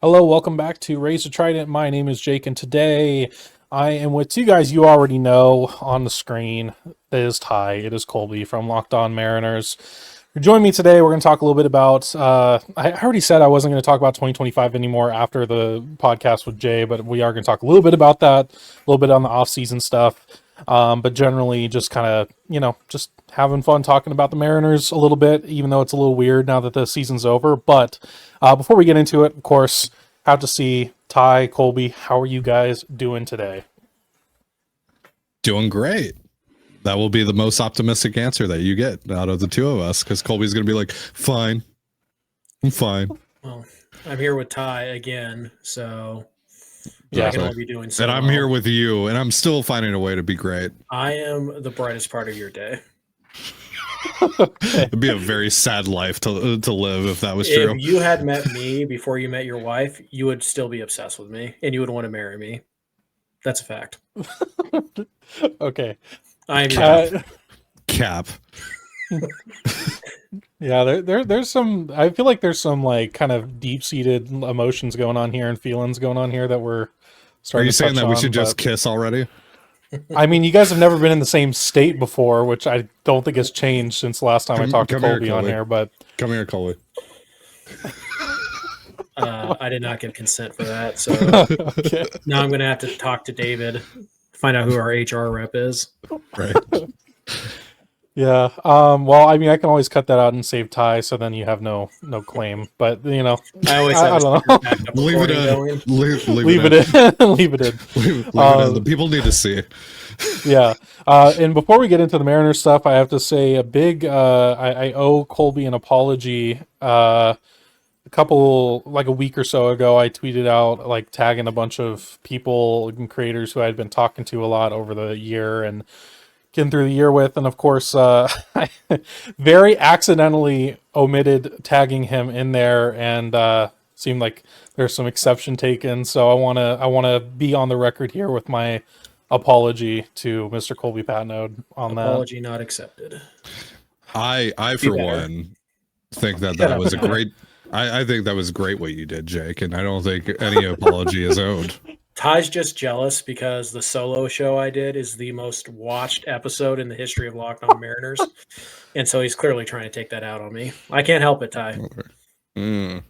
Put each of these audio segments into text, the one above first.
Hello, welcome back to Raise the Trident. My name is Jake, and today I am with two guys you already know on the screen. It is Ty, it is Colby from Locked On Mariners. Join me today. We're going to talk a little bit about. I already said I wasn't going to talk about 2025 anymore after the podcast with Jay, but we are going to talk a little bit about that, a little bit on the off-season stuff. But generally, just kind of, just having fun talking about the Mariners a little bit, even though it's a little weird now that the season's over. But before we get into it, of course, have to see Ty, Colby, how are you guys doing today? Doing great. That will be the most optimistic answer that you get out of the two of us, because Colby's going to be like, fine. I'm fine. Well, I'm here with Ty again, so Yeah. I can only be doing so And I'm well. here with you, and I'm still finding a way to be great. I am the brightest part of your day. It'd be a very sad life to live if that was true. If you had met me before you met your wife, you would still be obsessed with me, and you would want to marry me. That's a fact. Okay. I am. Cap. Yeah, there's some. I feel like there's some like kind of deep-seated emotions going on here and feelings going on here that we're Are starting. you to saying touch that we on, should just but- kiss already? I mean, you guys have never been in the same state before, which I don't think has changed since the last time I talked to come here, Colby on Colby. here. But Come here, Colby. I did not give consent for that, so okay. now I'm going to have to talk to David, find out who our HR rep is. Right. Yeah. Well, I mean, I can always cut that out and save Ty, so then you have no claim. But I always I have don't a backup Leave it recording in. going. Leave it in. Leave it in. Leave it in. The people need to see. Yeah. And before we get into the Mariners stuff, I have to say a big. I owe Colby an apology. A week or so ago, I tweeted out like tagging a bunch of people and creators who I had been talking to a lot over the year and getting through the year with, and of course, I very accidentally omitted tagging him in there, and seemed like there's some exception taken. So I wanna be on the record here with my apology to Mr. Colby Patnode on that. Apology not accepted. I Be for better. one, think that Shut that up, was a Ty. great. I think that was great what you did, Jake, and I don't think any apology is owed. Ty's just jealous because the solo show I did is the most watched episode in the history of Locked On Mariners. And so he's clearly trying to take that out on me. I can't help it, Ty. Mm.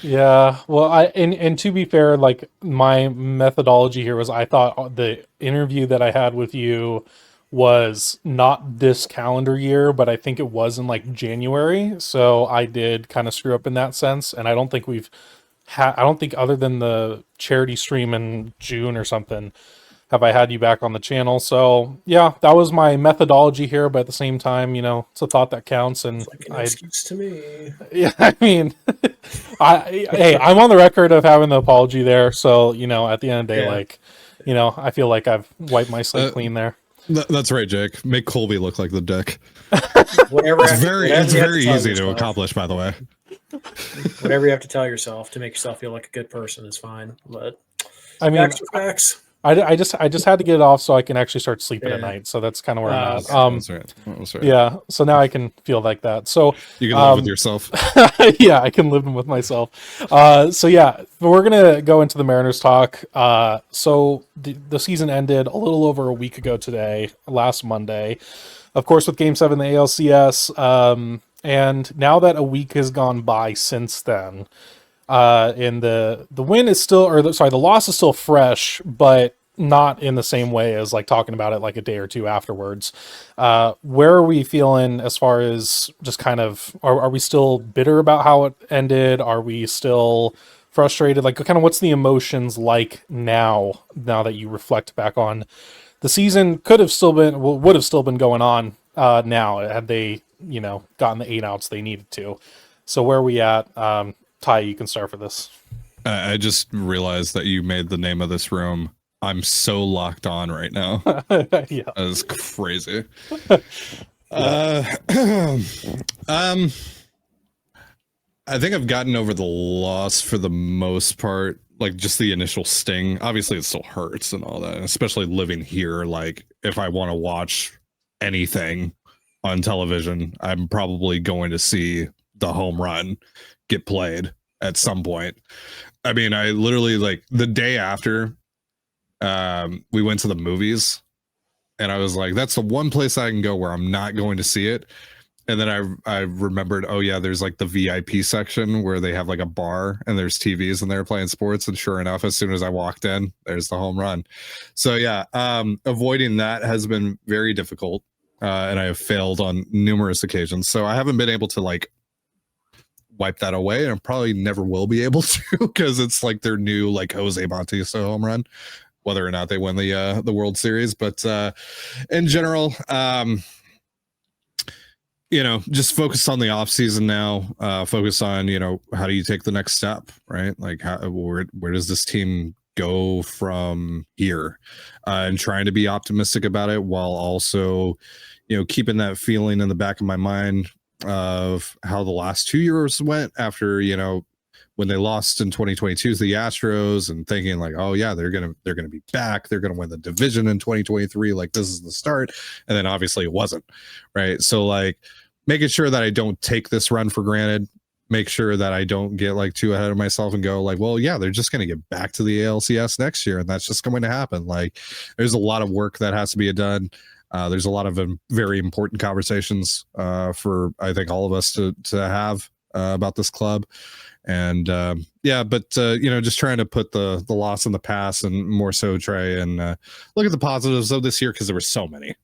Yeah, well, and to be fair, like my methodology here was I thought the interview that I had with you was not this calendar year, but I think it was in like January. So I did kind of screw up in that sense, and I don't think I don't think other than the charity stream in June or something have I had you back on the channel. So yeah, that was my methodology here, but at the same time, it's a thought that counts, and Like an excuse to me. yeah, I mean, I'm on the record of having the apology there. So, at the end of the day, Yeah. I feel like I've wiped my slate clean there. That's right, Jake. Make Colby look like the dick. Whatever. It's very whatever you have to tell easy to yourself. accomplish, by the way. Whatever you have to tell yourself to make yourself feel like a good person is fine. But I mean, facts are facts. I just had to get it off so I can actually start sleeping at Yeah. night. So that's kind of where I'm at. That's right. That's right. Yeah. So now I can feel like that. So You can live with yourself. yeah, I can live with myself. So yeah, we're gonna go into the Mariners talk. So the season ended a little over a week ago today, last Monday, of course, with Game 7 of the ALCS. And now that a week has gone by since then, and the win is still, the loss is still fresh, but not in the same way as like talking about it like a day or two afterwards. Where are we feeling as far as just kind of, are we still bitter about how it ended? Are we still frustrated? Like, kind of what's the emotions like now that you reflect back on the season? Would have still been going on now had they, gotten the 8 outs they needed to. So where are we at? Ty, you can start for this. I just realized that you made the name of this room. I'm so locked on right now. Yeah. That is crazy. I think I've gotten over the loss for the most part. Like just the initial sting. Obviously, it still hurts and all that. Especially living here. Like if I want to watch anything on television, I'm probably going to see the home run get played at some point. I mean, I literally like the day after we went to the movies, and I was like, that's the one place I can go where I'm not going to see it. And then I remembered, oh yeah, there's like the VIP section where they have like a bar and there's TVs and they're playing sports. And sure enough, as soon as I walked in, there's the home run. So yeah, avoiding that has been very difficult, and I have failed on numerous occasions. So I haven't been able to like wipe that away, and I probably never will be able to because it's like their new like Jose Bautista home run, whether or not they win the World Series. But in general, just focus on the off season now. Focus on, how do you take the next step, right? Like where does this team go from here? And trying to be optimistic about it while also, keeping that feeling in the back of my mind of how the last 2 years went after, when they lost in 2022 to the Astros, and thinking like, oh yeah, they're gonna be back, they're gonna win the division in 2023, like this is the start. And then obviously it wasn't, right? So like making sure that I don't take this run for granted, make sure that I don't get like too ahead of myself and go like, well, yeah, they're just going to get back to the ALCS next year, and that's just going to happen. Like there's a lot of work that has to be done. There's a lot of very important conversations for I think all of us to have about this club. And just trying to put the loss in the past and more so try and look at the positives of this year, because there were so many.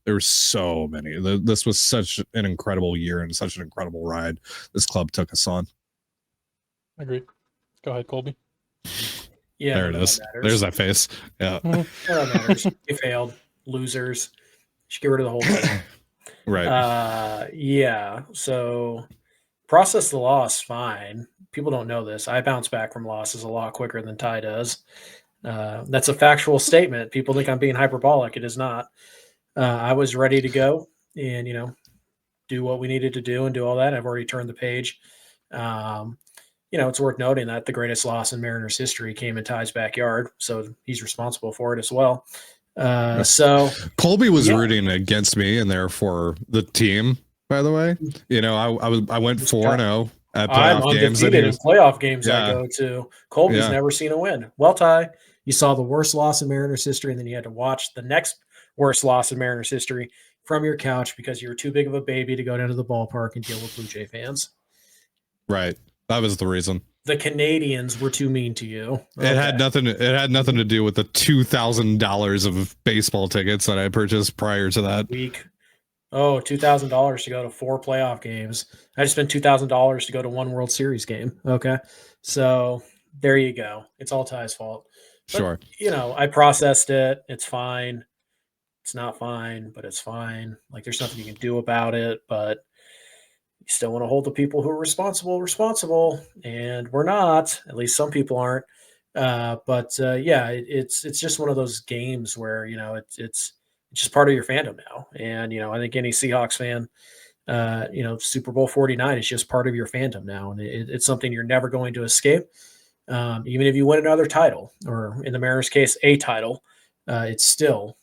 This was such an incredible year and such an incredible ride this club took us on. Agreed. Go ahead, Colby. Yeah, there it is. There's that face. Yeah. That matters. You failed. Losers. You should get rid of the whole thing. Right. Yeah. So process the loss fine. People don't know this. I bounce back from losses a lot quicker than Ty does. That's a factual statement. People think I'm being hyperbolic. It is not. I was ready to go and, do what we needed to do and do all that. I've already turned the page. It's worth noting that the greatest loss in Mariners history came in Ty's backyard. So he's responsible for it as well. So Colby was rooting against me and therefore the team, by the way. I went 4-0 at playoff games. In playoff games I go to. Colby's never seen a win. Well, Ty, you saw the worst loss in Mariners history, and then you had to watch the next worst loss in Mariners history from your couch because you were too big of a baby to go down to the ballpark and deal with Blue Jay fans. Right. That was the reason. The Canadians were too mean to you. Okay. It had nothing to do with the $2,000 of baseball tickets that I purchased prior to that week. Oh, $2,000 to go to 4 playoff games. I just spent $2,000 to go to 1 World Series game. Okay. So there you go. It's all Ty's fault. But, sure. I processed it. It's fine. It's not fine, but it's fine. Like there's nothing you can do about it, but you still want to hold the people who are responsible, and we're not. At least some people aren't. It's just one of those games where it's just part of your fandom now. And I think any Seahawks fan, Super Bowl 49 is just part of your fandom now, and it's something you're never going to escape. Even if you win another title, or in the Mariners' case, a title, it's still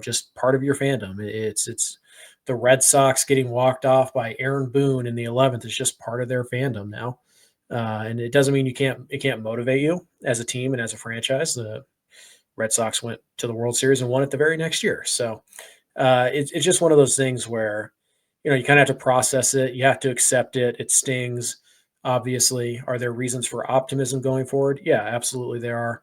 just part of your fandom. It's the Red Sox getting walked off by Aaron Boone in the 11th is just part of their fandom now. And it doesn't mean it can't motivate you as a team and as a franchise. The Red Sox went to the World Series and won it the very next year. So it's just one of those things where, you kind of have to process it. You have to accept it. It stings. Obviously, are there reasons for optimism going forward? Yeah, absolutely there are.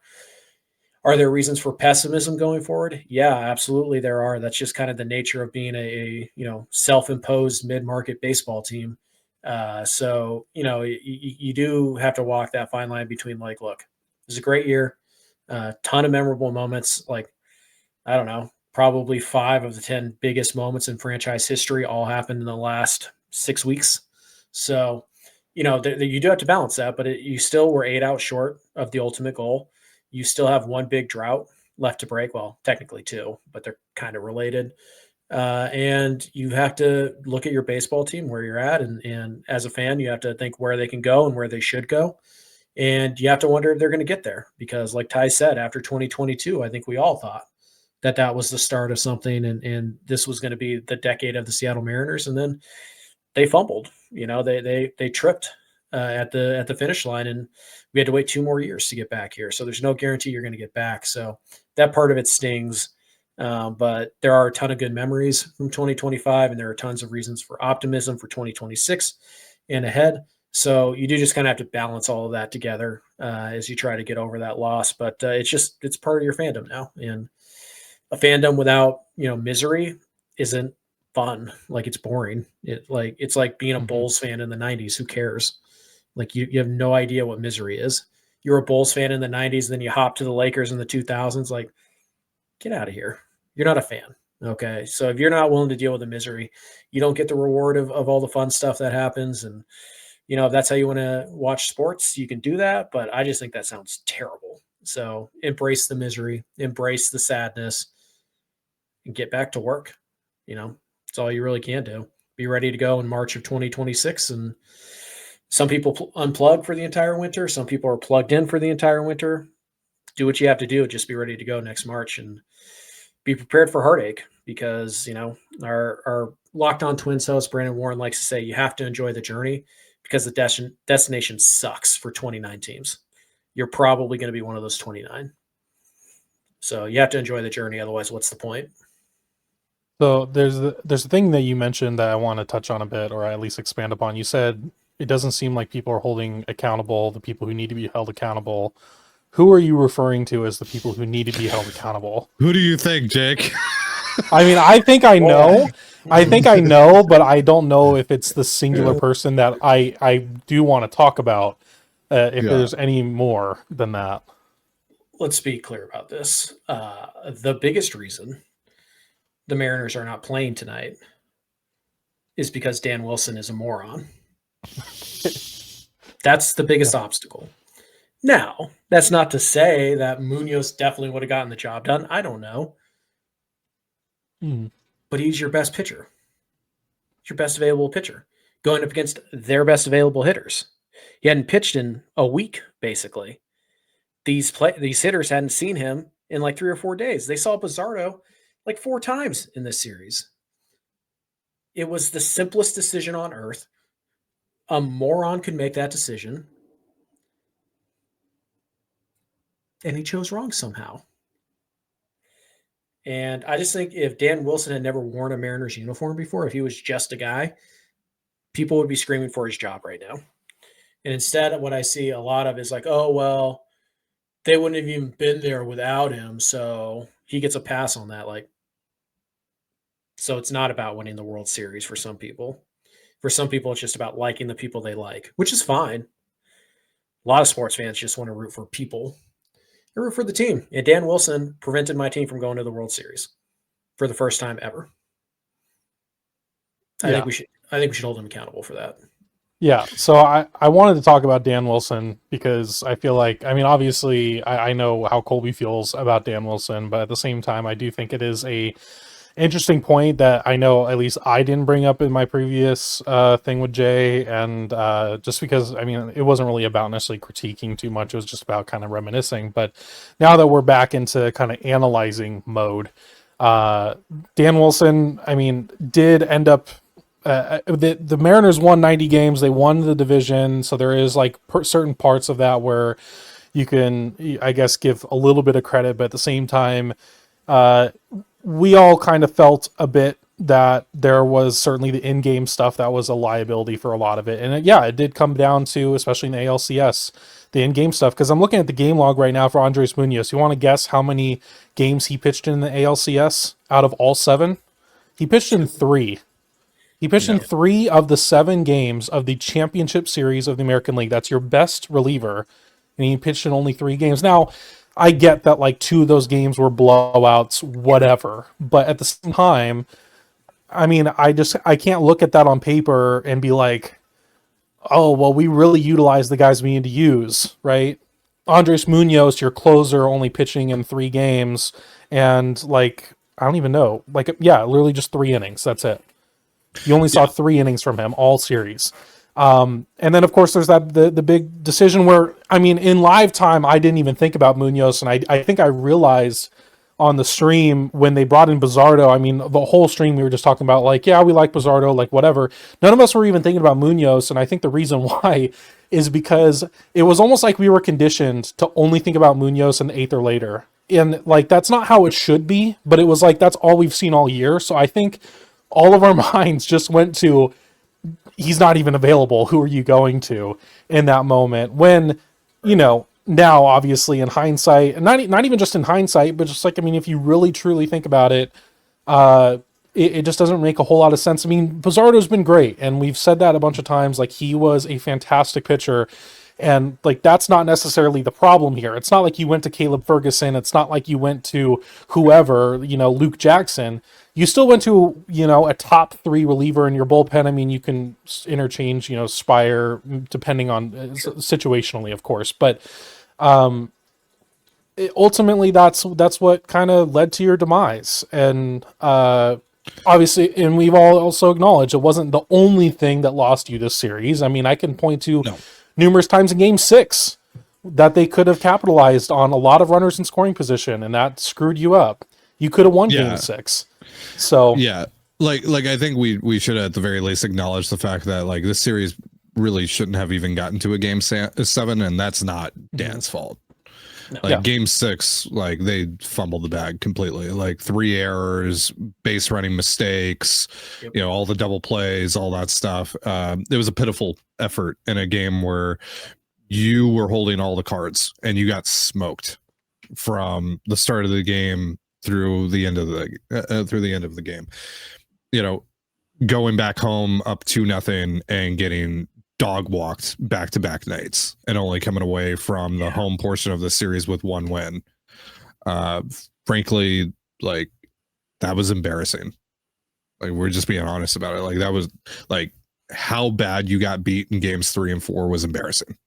Are there reasons for pessimism going forward? Yeah, absolutely there are. That's just kind of the nature of being a self-imposed mid-market baseball team. You do have to walk that fine line between like, look, this is a great year, ton of memorable moments. Like, I don't know, probably 5 of the 10 biggest moments in franchise history all happened in the last 6 weeks. So, you do have to balance that, but you still were 8 out short of the ultimate goal. You still have 1 big drought left to break. Well, technically 2, but they're kind of related. And you have to look at your baseball team, where you're at. And as a fan, you have to think where they can go and where they should go. And you have to wonder if they're going to get there. Because like Ty said, after 2022, I think we all thought that was the start of something. And this was going to be the decade of the Seattle Mariners. And then they fumbled, they tripped at the finish line, and we had to wait 2 more years to get back here. So there's no guarantee you're going to get back. So that part of it stings. But there are a ton of good memories from 2025, and there are tons of reasons for optimism for 2026 and ahead. So you do just kind of have to balance all of that together as you try to get over that loss. But it's part of your fandom now, and a fandom without misery isn't fun. Like, it's boring. It's like being a Bulls fan in the 90s. Who cares? Like, you have no idea what misery is. You're a Bulls fan in the 90s, then you hop to the Lakers in the 2000s. Like, get out of here. You're not a fan. Okay. So if you're not willing to deal with the misery, you don't get the reward of all the fun stuff that happens. And, if that's how you want to watch sports, you can do that. But I just think that sounds terrible. So embrace the misery, embrace the sadness, and get back to work. It's all you really can do. Be ready to go in March of 2026. And some people unplug for the entire winter. Some people are plugged in for the entire winter. Do what you have to do. Just be ready to go next March and be prepared for heartache, because, our Locked On Twins host, Brandon Warren, likes to say you have to enjoy the journey, because the destination sucks for 29 teams. You're probably going to be one of those 29. So you have to enjoy the journey. Otherwise, what's the point? So there's a thing that you mentioned that I want to touch on a bit, or at least expand upon. You said it doesn't seem like people are holding accountable the people who need to be held accountable. Who are you referring to as the people who need to be held accountable? Who do you think, Jake? I mean, I think I know. I think I know, but I don't know if it's the singular person that I do want to talk about. If there's any more than that. Let's be clear about this. The biggest reason the Mariners are not playing tonight is because Dan Wilson is a moron. That's the biggest obstacle. Now, that's not to say that Munoz definitely would have gotten the job done. I don't know. But he's your best pitcher. He's your best available pitcher going up against their best available hitters. He hadn't pitched in a week, basically. These hitters hadn't seen him in like 3 or 4 days. They saw Bizarro like 4 times in this series. It was the simplest decision on earth. A moron could make that decision. And he chose wrong somehow. And I just think if Dan Wilson had never worn a Mariners uniform before, if he was just a guy, people would be screaming for his job right now. And instead, what I see a lot of is like, oh, well, they wouldn't have even been there without him, so he gets a pass on that. Like, so it's not about winning the World Series for some people. For some people, it's just about liking the people they like, which is fine. A lot of sports fans just want to root for people. They root for the team. And Dan Wilson prevented my team from going to the World Series for the first time ever. I think we should hold him accountable for that. Yeah, so I wanted to talk about Dan Wilson because I feel like, I mean, obviously I know how Colby feels about Dan Wilson, but at the same time, I do think it is a interesting point that I know at least I didn't bring up in my previous thing with Jay, and just because, I mean, it wasn't really about necessarily critiquing too much, it was just about kind of reminiscing, but now that we're back into kind of analyzing mode, Dan Wilson, I mean, did end up the Mariners won 90 games. They won the division. So there is like certain parts of that where you can, I guess, give a little bit of credit, but at the same time, we all kind of felt a bit that there was certainly the in-game stuff that was a liability for a lot of it. And it did come down to, especially in the ALCS, the in-game stuff. Because I'm looking at the game log right now for Andres Munoz. You want to guess how many games he pitched in the ALCS out of all 7? He pitched in 3. He pitched in 3 of the 7 games of the championship series of the American League. That's your best reliever. And he pitched in only 3 games. Now, I get that like 2 of those games were blowouts, whatever. But at the same time, I mean, I can't look at that on paper and be like, oh, well, we really utilize the guys we need to use, right? Andres Munoz, your closer, only pitching in 3 games. And like, I don't even know. Like, literally just 3 innings. That's it. You only saw 3 innings from him all series. And then, of course, there's that the big decision where, I mean, in live time, I didn't even think about Munoz. And I think I realized on the stream when they brought in Bizardo. I mean, the whole stream we were just talking about, like, yeah, we like Bizardo, like, whatever. None of us were even thinking about Munoz, and I think the reason why is because it was almost like we were conditioned to only think about Munoz in the 8th or later. And, like, that's not how it should be, but it was like, that's all we've seen all year. So I think all of our minds just went to, he's not even available. Who are you going to in that moment? When, you know, now obviously in hindsight, and not even just in hindsight, but just like, I mean, if you really truly think about it, it just doesn't make a whole lot of sense. I mean, Bizardo's been great, and we've said that a bunch of times. Like, he was a fantastic pitcher, and like, that's not necessarily the problem here. It's not like you went to Caleb Ferguson. It's not like you went to whoever, you know, Luke Jackson. You still went to, you know, a top 3 reliever in your bullpen. I mean, you can interchange, you know, Spire depending on situationally, of course, but ultimately that's what kind of led to your demise. And obviously, and we've all also acknowledged it wasn't the only thing that lost you this series. I mean, I can point to numerous times in Game 6 that they could have capitalized on a lot of runners in scoring position, and that screwed you up. You could have won Game 6. So yeah, like I think we should at the very least acknowledge the fact that like this series really shouldn't have even gotten to a Game 7, and that's not Dan's fault. No. Like Game 6, like they fumbled the bag completely. Like 3 errors, base running mistakes, you know, all the double plays, all that stuff. It was a pitiful effort in a game where you were holding all the cards and you got smoked from the start of the game through the end of the game. You know, going back home up 2-0 and getting dog walked back-to-back nights and only coming away from the home portion of the series with 1 win. Frankly, like, that was embarrassing. Like, we're just being honest about it. Like, that was like how bad you got beat in games 3 and 4 was embarrassing.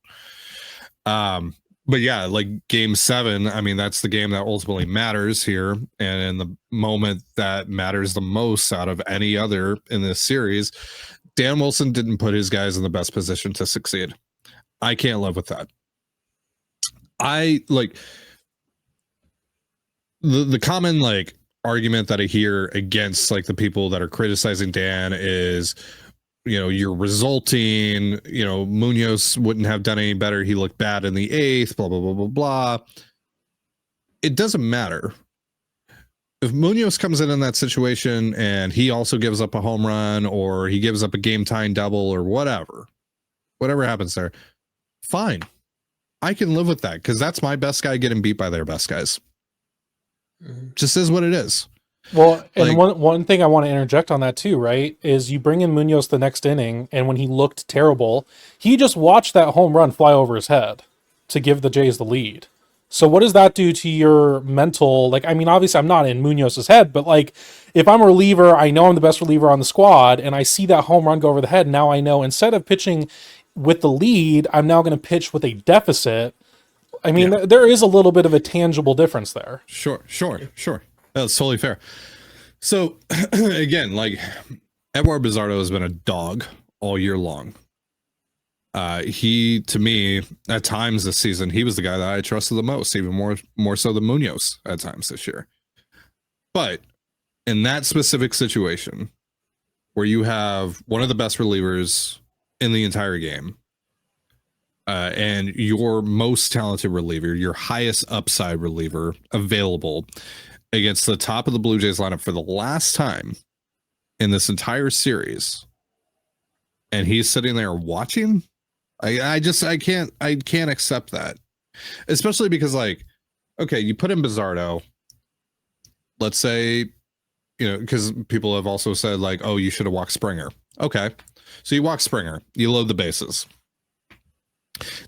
But yeah, like Game 7, I mean, that's the game that ultimately matters here. And in the moment that matters the most out of any other in this series, Dan Wilson didn't put his guys in the best position to succeed. I can't live with that. I like the common like argument that I hear against like the people that are criticizing Dan is, you know, you're resulting, you know, Munoz wouldn't have done any better. He looked bad in the 8th, blah, blah, blah, blah, blah. It doesn't matter. If Munoz comes in that situation and he also gives up a home run or he gives up a game tying double or whatever happens there, fine. I can live with that because that's my best guy getting beat by their best guys. Just is what it is. Well, and like, one thing I want to interject on that too, right, is you bring in Munoz the next inning, and when he looked terrible, he just watched that home run fly over his head to give the Jays the lead. So what does that do to your mental, like, I mean, obviously I'm not in Munoz's head, but like, if I'm a reliever, I know I'm the best reliever on the squad, and I see that home run go over the head, now I know instead of pitching with the lead, I'm now going to pitch with a deficit. I mean, there is a little bit of a tangible difference there. Sure. That's totally fair. So, again, like, Edward Bizardo has been a dog all year long. He, to me, at times this season, he was the guy that I trusted the most, even more so than Munoz at times this year. But in that specific situation, where you have one of the best relievers in the entire game, and your most talented reliever, your highest upside reliever available against the top of the Blue Jays lineup for the last time in this entire series, and he's sitting there watching, I can't accept that. Especially because, like, okay, you put in Bizardo, let's say, you know, because people have also said, like, oh, you should have walked Springer. Okay, so you walk Springer, you load the bases.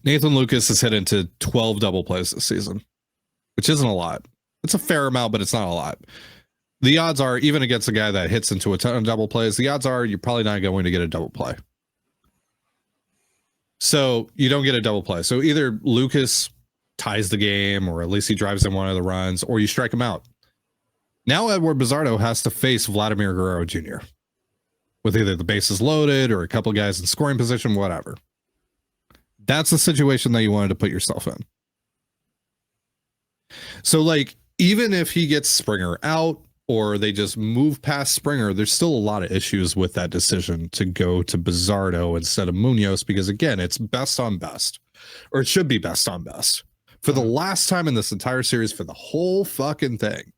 Nathan Lucas has hit into 12 double plays this season, which isn't a lot. It's a fair amount, but it's not a lot. The odds are, even against a guy that hits into a ton of double plays, the odds are you're probably not going to get a double play. So you don't get a double play. So either Lucas ties the game, or at least he drives in one of the runs, or you strike him out. Now Edward Bizardo has to face Vladimir Guerrero Jr. with either the bases loaded or a couple of guys in scoring position, whatever. That's the situation that you wanted to put yourself in. So, like, even if he gets Springer out or they just move past Springer, there's still a lot of issues with that decision to go to Bizzardo instead of Munoz, because again, it's best on best, or it should be best on best for the last time in this entire series for the whole fucking thing.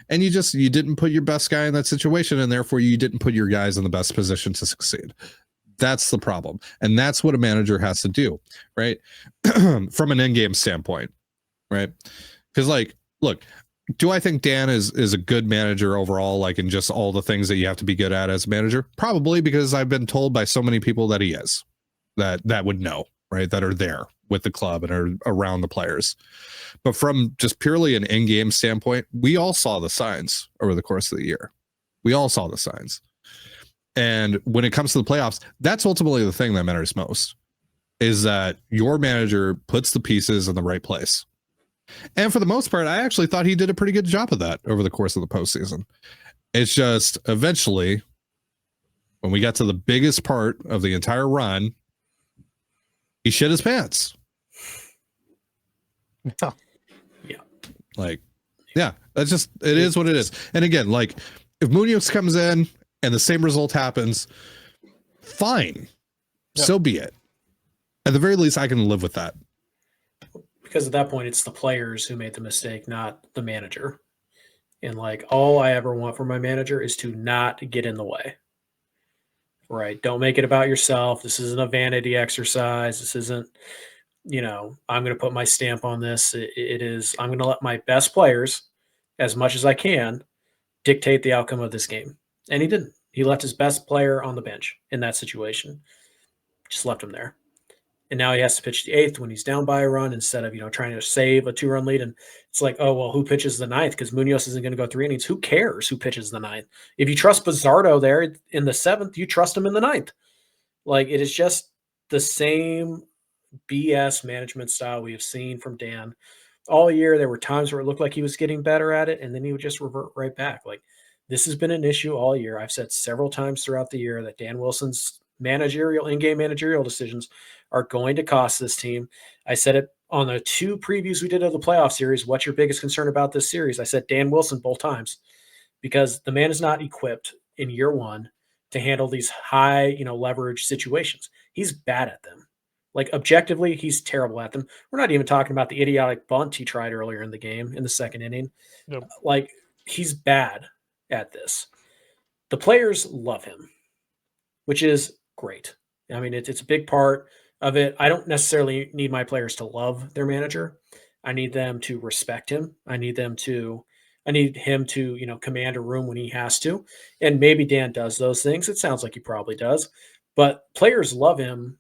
And you didn't put your best guy in that situation, and therefore you didn't put your guys in the best position to succeed. That's the problem. And that's what a manager has to do, right? From an in-game standpoint, right? Because, like, look, do I think Dan is a good manager overall, like in just all the things that you have to be good at as a manager? Probably, because I've been told by so many people that he is, that would know, right? That are there with the club and are around the players. But from just purely an in-game standpoint, we all saw the signs over the course of the year. We all saw the signs. And when it comes to the playoffs, that's ultimately the thing that matters most, is that your manager puts the pieces in the right place. And for the most part, I actually thought he did a pretty good job of that over the course of the postseason. It's just eventually, when we got to the biggest part of the entire run, he shit his pants. Yeah. Yeah. Like, yeah, that's just, it is what it is. And again, like, if Munoz comes in and the same result happens, fine. Yeah. So be it. At the very least, I can live with that. Because at that point, it's the players who made the mistake, not the manager. And like, all I ever want from my manager is to not get in the way. Right? Don't make it about yourself. This isn't a vanity exercise. This isn't, I'm going to put my stamp on this. It is, I'm going to let my best players, as much as I can, dictate the outcome of this game. And he didn't. He left his best player on the bench in that situation. Just left him there. And now he has to pitch the eighth when he's down by a run instead of, trying to save a 2-run lead. And it's like, oh, well, who pitches the ninth? Because Munoz isn't going to go 3 innings. Who cares who pitches the ninth? If you trust Bizzardo there in the 7th, you trust him in the 9th. Like, it is just the same BS management style we have seen from Dan all year. There were times where it looked like he was getting better at it, and then he would just revert right back. Like, this has been an issue all year. I've said several times throughout the year that Dan Wilson's in-game managerial decisions are going to cost this team. I said it on the 2 previews we did of the playoff series. What's your biggest concern about this series? I said Dan Wilson both times, because the man is not equipped in year 1 to handle these high, leverage situations. He's bad at them. Like, objectively, he's terrible at them. We're not even talking about the idiotic bunt he tried earlier in the game in the 2nd inning. Yep. Like, he's bad at this. The players love him, which is great. I mean, it's a big part of it. I don't necessarily need my players to love their manager. I need them to respect him. I need him to, command a room when he has to. And maybe Dan does those things. It sounds like he probably does. But players love him.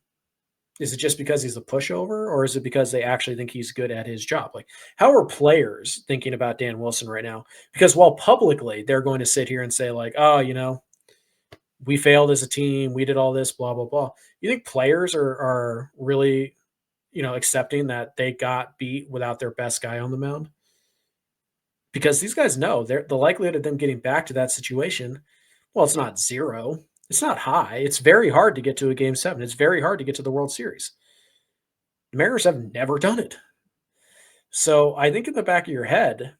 Is it just because he's a pushover, or is it because they actually think he's good at his job? Like, how are players thinking about Dan Wilson right now? Because while publicly they're going to sit here and say, like, oh, we failed as a team, we did all this, blah, blah, blah. You think players are really, accepting that they got beat without their best guy on the mound? Because these guys know the likelihood of them getting back to that situation, well, it's not 0. It's not high. It's very hard to get to a Game 7. It's very hard to get to the World Series. The Mariners have never done it. So I think in the back of your head,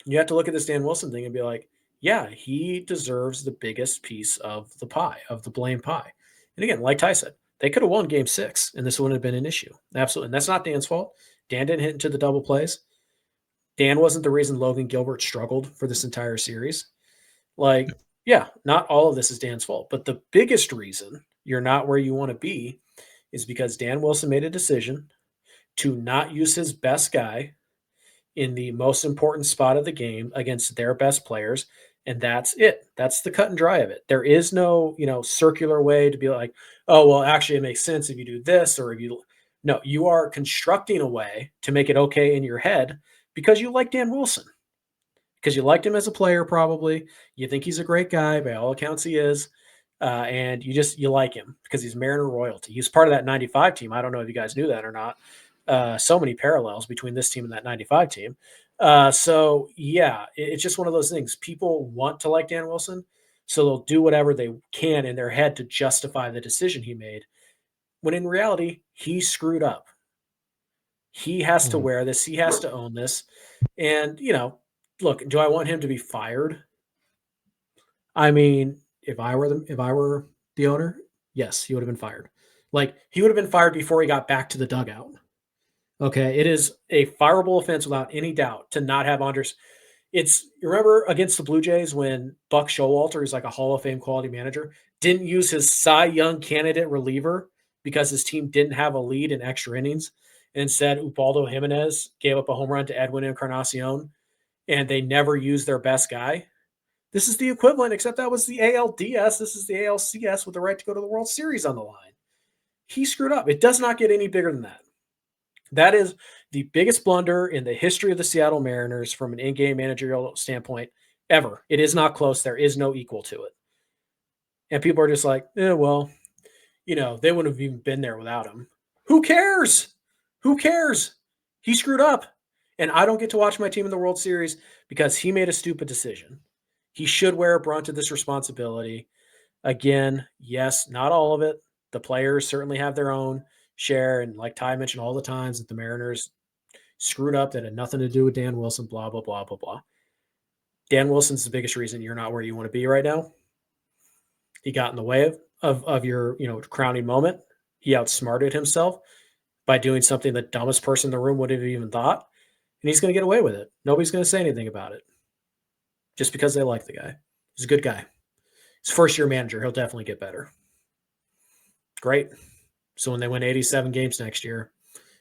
you have to look at this Dan Wilson thing and be like, yeah, he deserves the biggest piece of the pie, of the blame pie. And again, like Ty said, they could have won Game 6, and this wouldn't have been an issue. Absolutely. And that's not Dan's fault. Dan didn't hit into the double plays. Dan wasn't the reason Logan Gilbert struggled for this entire series. Like, yeah, not all of this is Dan's fault. But the biggest reason you're not where you want to be is because Dan Wilson made a decision to not use his best guy in the most important spot of the game against their best players. And that's it. That's the cut and dry of it. There is no, circular way to be like, oh, well, actually it makes sense if you do this, or if you, no, you are constructing a way to make it okay in your head because you like Dan Wilson, because you liked him as a player. Probably you think he's a great guy. By all accounts, he is. And you like him because he's Mariner royalty. He's part of that 95 team. I don't know if you guys knew that or not. So many parallels between this team and that 95 team. So yeah, it's just one of those things. People want to like Dan Wilson, so they'll do whatever they can in their head to justify the decision he made, when in reality, he screwed up. He has to Mhm. wear this. He has to own this. And, you know, look, do I want him to be fired? I mean, if I were the owner, yes, he would have been fired. Like he would have been fired before he got back to the dugout. Okay, it is a fireable offense without any doubt to not have Andres. It's you remember against the Blue Jays when Buck Showalter, who's like a Hall of Fame quality manager, didn't use his Cy Young candidate reliever because his team didn't have a lead in extra innings. And instead, Ubaldo Jimenez gave up a home run to Edwin Encarnacion, and they never used their best guy. This is the equivalent, except that was the ALDS. This is the ALCS with the right to go to the World Series on the line. He screwed up. It does not get any bigger than that. That is the biggest blunder in the history of the Seattle Mariners from an in-game managerial standpoint ever. It is not close. There is no equal to it. And people are just like, well, you know, they wouldn't have even been there without him. Who cares? Who cares? He screwed up. And I don't get to watch my team in the World Series because he made a stupid decision. He should wear a brunt of this responsibility. Again, yes, not all of it. The players certainly have their own share. And like Ty mentioned all the times that the Mariners screwed up that had nothing to do with Dan Wilson, blah, blah, blah, blah, blah. Dan Wilson's the biggest reason you're not where you want to be right now. He got in the way of your, you know, crowning moment. He outsmarted himself by doing something the dumbest person in the room would have even thought. And he's going to get away with it. Nobody's going to say anything about it just because they like the guy. He's a good guy. He's first-year manager. He'll definitely get better. Great. So when they win 87 games next year,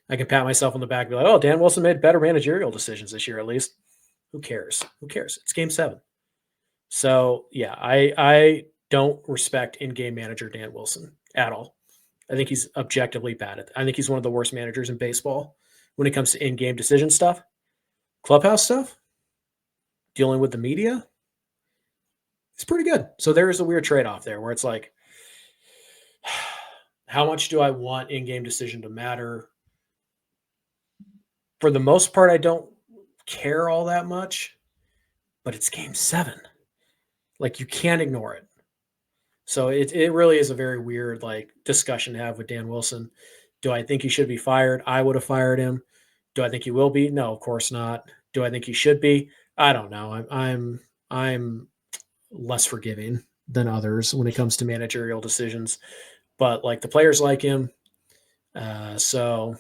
I can pat myself on the back and be like, oh, Dan Wilson made better managerial decisions this year at least. Who cares? Who cares? It's game 7. So, yeah, I don't respect in-game manager Dan Wilson at all. I think he's objectively bad at it. I think he's one of the worst managers in baseball when it comes to in-game decision stuff, clubhouse stuff, dealing with the media. It's pretty good. So there is a weird trade-off there where it's like, how much do I want in-game decision to matter? For the most part, I don't care all that much, but it's game 7. Like you can't ignore it. So it really is a very weird like discussion to have with Dan Wilson. Do I think he should be fired? I would have fired him. Do I think he will be? No, of course not. Do I think he should be? I don't know. I'm less forgiving than others when it comes to managerial decisions, but like the players like him. So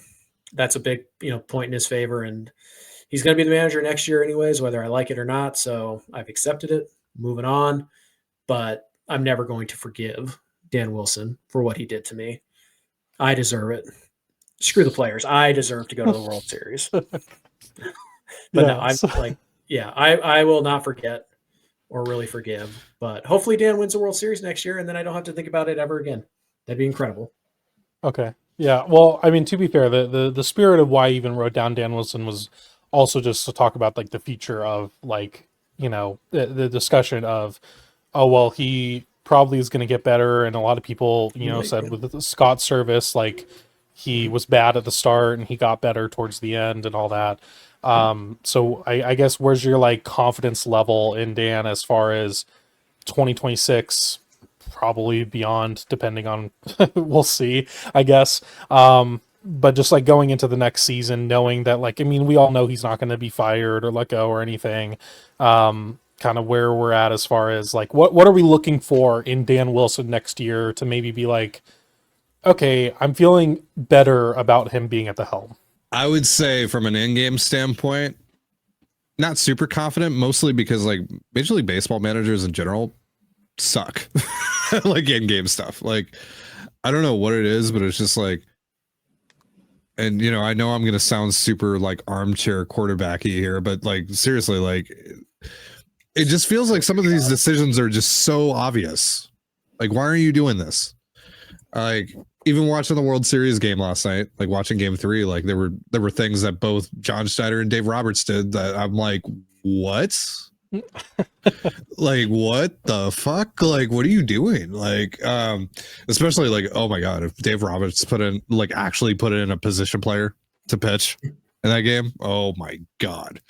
that's a big, you know, point in his favor, and he's going to be the manager next year anyways, whether I like it or not. So I've accepted it, moving on, but I'm never going to forgive Dan Wilson for what he did to me. I deserve it. Screw the players. I deserve to go to the World Series. But no, I'm like, yeah, I will not forget or really forgive. But hopefully Dan wins the World Series next year, and then I don't have to think about it ever again. That'd be incredible. Okay. Yeah. Well, I mean, to be fair, the spirit of why I even wrote down Dan Wilson was also just to talk about like the future of like, you know, the discussion of, oh, well, he probably is going to get better. And a lot of people, you know, said with the Scott service, like he was bad at the start and he got better towards the end and all that. So I guess where's your like confidence level in Dan as far as 2026, probably beyond, depending on, we'll see, I guess. But just like going into the next season, knowing that like, I mean, we all know he's not going to be fired or let go or anything. Kind of where we're at as far as like, what are we looking for in Dan Wilson next year to maybe be like, okay, I'm feeling better about him being at the helm. I would say from an in-game standpoint, not super confident, mostly because like Major League Baseball managers in general suck. Like in-game stuff. Like, I don't know what it is, but it's just like, and you know, I know I'm going to sound super like armchair quarterbacky here, but like seriously, like it just feels like some of these decisions are just so obvious. Like, why aren't you doing this? Like, even watching the World Series game last night, like watching Game 3, like there were things that both John Schneider and Dave Roberts did that I'm like, what? Like, what the fuck? Like, what are you doing? Like, especially like, oh my god, if Dave Roberts actually put in a position player to pitch, in that game. Oh my god.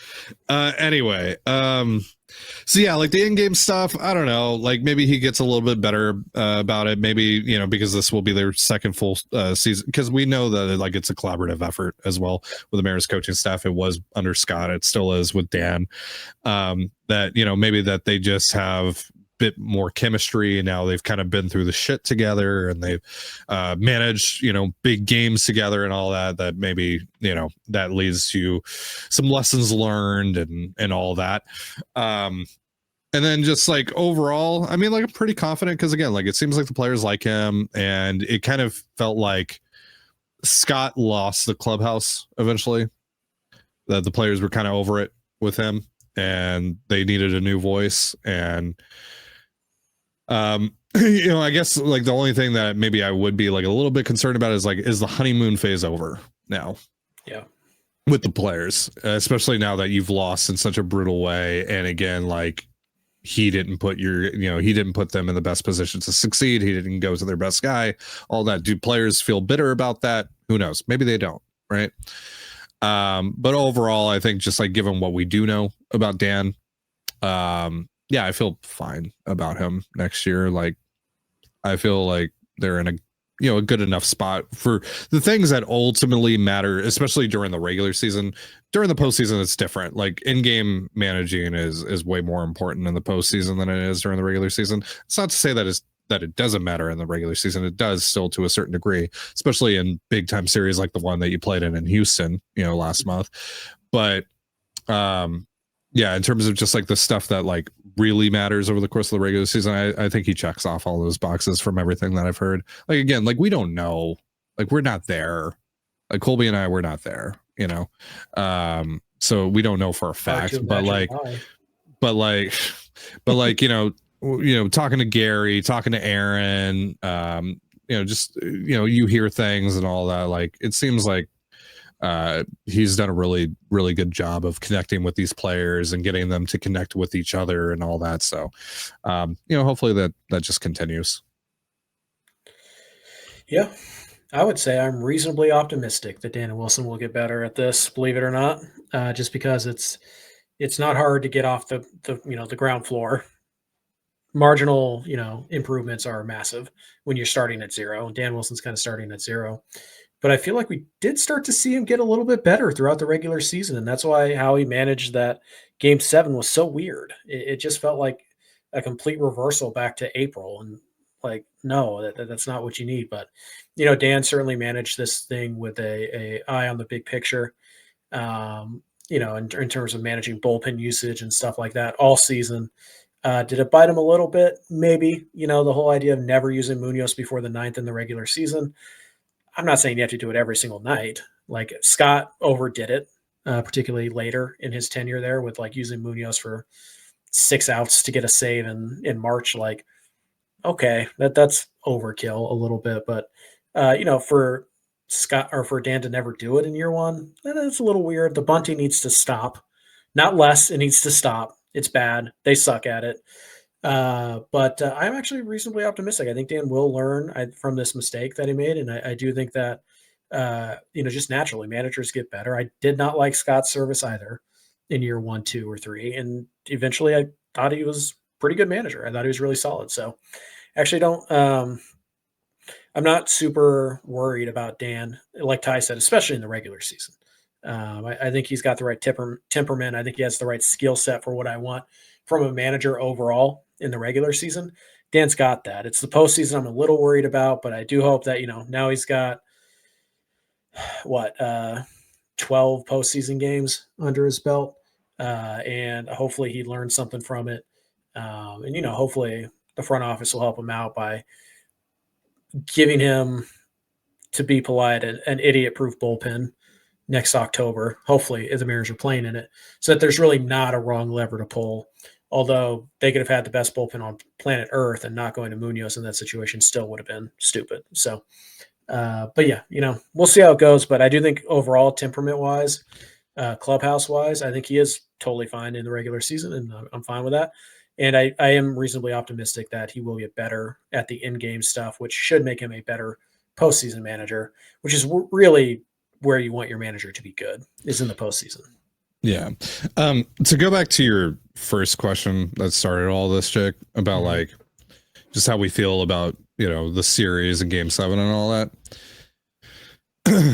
Anyway, so yeah, like the in-game stuff, I don't know, like maybe he gets a little bit better about it, maybe, you know, because this will be their second full season, because we know that like it's a collaborative effort as well with the Mariners coaching staff. It was under Scott, it still is with Dan. That, you know, maybe that they just have bit more chemistry, and now they've kind of been through the shit together, and they've managed, you know, big games together and all that maybe, you know, that leads to some lessons learned and all that. And then just like overall, I mean, like I'm pretty confident, because again, like it seems like the players like him, and it kind of felt like Scott lost the clubhouse eventually, that the players were kind of over it with him and they needed a new voice. And you know, I guess like the only thing that maybe I would be like a little bit concerned about is like, is the honeymoon phase over now? Yeah. With the players, especially now that you've lost in such a brutal way. And again, like he didn't put he didn't put them in the best position to succeed. He didn't go to their best guy, all that. Do players feel bitter about that? Who knows? Maybe they don't. Right. But overall, I think just like given what we do know about Dan, yeah, I feel fine about him next year. Like, I feel like they're in a good enough spot for the things that ultimately matter, especially during the regular season. During the postseason, it's different. Like in-game managing is way more important in the postseason than it is during the regular season. It's not to say that it doesn't matter in the regular season. It does still to a certain degree, especially in big time series like the one that you played in Houston, last month. But yeah, in terms of just like the stuff that like really matters over the course of the regular season, I think he checks off all those boxes from everything that I've heard. Like, again, like we don't know, like we're not there. Like Colby and I, we're not there, so we don't know for a fact, but like, talking to Gary, talking to Aaron, you hear things and all that. Like, it seems like he's done a really, really good job of connecting with these players and getting them to connect with each other and all that. So, hopefully that just continues. Yeah, I would say I'm reasonably optimistic that Dan and Wilson will get better at this, believe it or not, just because it's not hard to get off the ground floor. Marginal, improvements are massive when you're starting at zero. Dan Wilson's kind of starting at zero. But I feel like we did start to see him get a little bit better throughout the regular season, and that's why how he managed that Game 7 was so weird. It just felt like a complete reversal back to April, and like, no, that's not what you need. But Dan certainly managed this thing with a eye on the big picture. In terms of managing bullpen usage and stuff like that all season. Did it bite him a little bit? Maybe. The whole idea of never using Munoz before the 9th in the regular season. I'm not saying you have to do it every single night. Like Scott overdid it, particularly later in his tenure there with like using Munoz for 6 outs to get a save in March. Like, okay, that's overkill a little bit, but for Scott or for Dan to never do it in year one, that's a little weird. The bunting needs to stop, not less. It needs to stop. It's bad. They suck at it. But I'm actually reasonably optimistic. I think Dan will learn from this mistake that he made, and I do think that just naturally managers get better. I did not like Scott's service either in year 1, 2, or 3, and eventually I thought he was a pretty good manager. I thought he was really solid. So actually, I'm not super worried about Dan, like Ty said, especially in the regular season. I think he's got the right temperament. I think he has the right skill set for what I want from a manager overall in the regular season. Dan's got that. It's the postseason I'm a little worried about, but I do hope that, now he's got 12 postseason games under his belt. And hopefully he learns something from it. And hopefully the front office will help him out by giving him, to be polite, an idiot-proof bullpen next October. Hopefully, if the Mariners are playing in it, so that there's really not a wrong lever to pull. Although they could have had the best bullpen on planet Earth, and not going to Munoz in that situation still would have been stupid. So, but yeah, we'll see how it goes. But I do think overall, temperament-wise, clubhouse-wise, I think he is totally fine in the regular season, and I'm fine with that. And I am reasonably optimistic that he will get better at the in-game stuff, which should make him a better postseason manager, which is really where you want your manager to be good is in the postseason. Yeah. To go back to your first question that started all this, Chick, about like just how we feel about, the series and Game 7 and all that.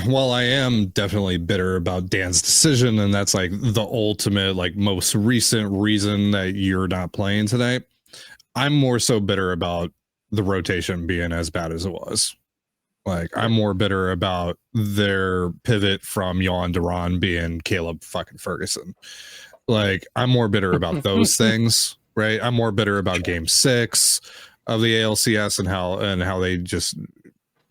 While I am definitely bitter about Dan's decision, and that's like the ultimate, like most recent reason that you're not playing today, I'm more so bitter about the rotation being as bad as it was. Like, I'm more bitter about their pivot from Jan Duran being Caleb fucking Ferguson. Like, I'm more bitter about those things, right? I'm more bitter about Game 6 of the ALCS and how they just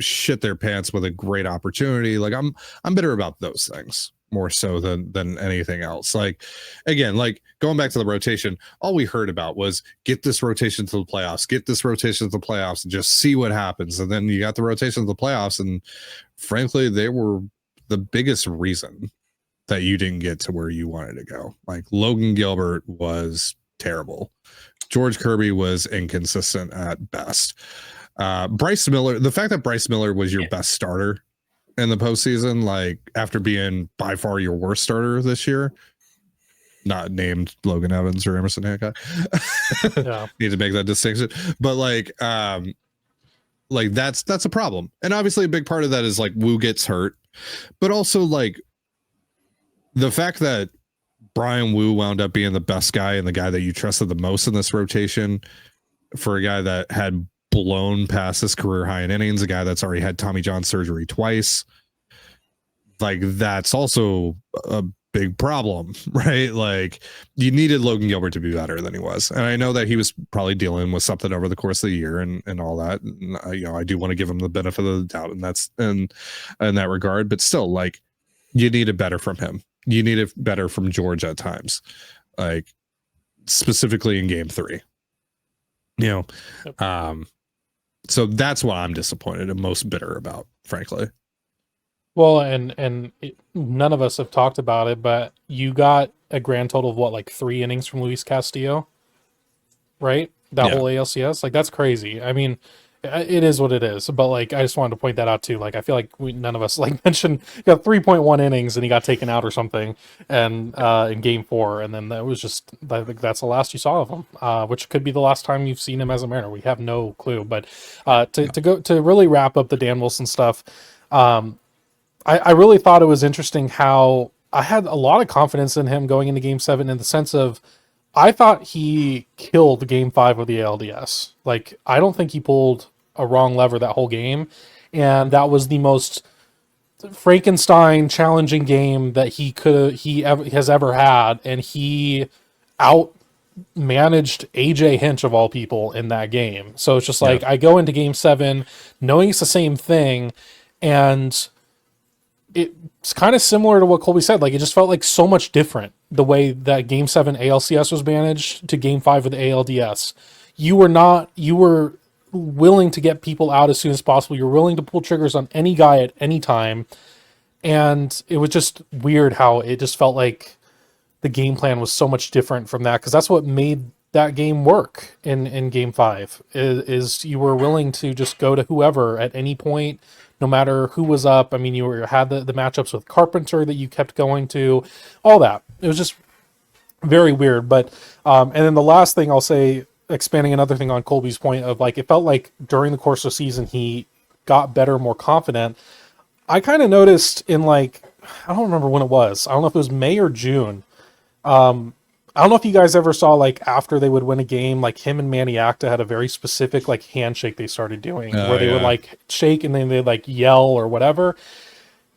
shit their pants with a great opportunity. Like, I'm bitter about those things more so than anything else. Like, again, like going back to the rotation, all we heard about was get this rotation to the playoffs, and just see what happens. And then you got the rotation to the playoffs, and frankly, they were the biggest reason that you didn't get to where you wanted to go. Like, Logan Gilbert was terrible. George Kirby was inconsistent at best. Bryce Miller, the fact that Bryce Miller was your best starter in the postseason, like after being by far your worst starter this year, not named Logan Evans or Emerson Hancock. Need to make that distinction. But like that's a problem. And obviously a big part of that is like Wu gets hurt, but also like the fact that Brian Wu wound up being the best guy and the guy that you trusted the most in this rotation for a guy that had blown past his career high in innings, a guy that's already had Tommy John surgery twice. Like, that's also a big problem, right? Like, you needed Logan Gilbert to be better than he was. And I know that he was probably dealing with something over the course of the year and all that. And, I do want to give him the benefit of the doubt, and that's in that regard. But still, like, you needed better from him. You needed better from George at times, like specifically in Game 3. So that's what I'm disappointed and most bitter about, frankly. Well, and none of us have talked about it, but you got a grand total of what, like 3 innings from Luis Castillo, right? That whole ALCS, like, that's crazy. I mean, it is what it is, but like, I just wanted to point that out too. Like, I feel like none of us like mentioned he got 3.1 innings and he got taken out or something, and in Game 4, and then that was just that's the last you saw of him, which could be the last time you've seen him as a Mariner. We have no clue. But to really wrap up the Dan Wilson stuff, I really thought it was interesting how I had a lot of confidence in him going into Game 7 in the sense of I thought he killed Game 5 of the ALDS. Like, I don't think he pulled a wrong lever that whole game, and that was the most Frankenstein challenging game that he has ever had, and he out managed AJ Hinch of all people in that game. So it's just like, I go into Game 7 knowing it's the same thing, and it's kind of similar to what Colby said. Like, it just felt like so much different the way that Game 7 ALCS was managed to Game 5 of the ALDS. You were willing to get people out as soon as possible. You're willing to pull triggers on any guy at any time. And it was just weird how it just felt like the game plan was so much different from that, because that's what made that game work in Game 5 is you were willing to just go to whoever at any point, no matter who was up. I mean, you had the matchups with Carpenter that you kept going to, all that. It was just very weird. But and then the last thing I'll say, expanding another thing on Colby's point of like, it felt like during the course of the season he got better, more confident. I kind of noticed in like, I don't remember when it was. I don't know if it was May or June. I don't know if you guys ever saw, like, after they would win a game, like him and Manny Acta had a very specific like handshake they started doing where they would like shake and then they'd like yell or whatever.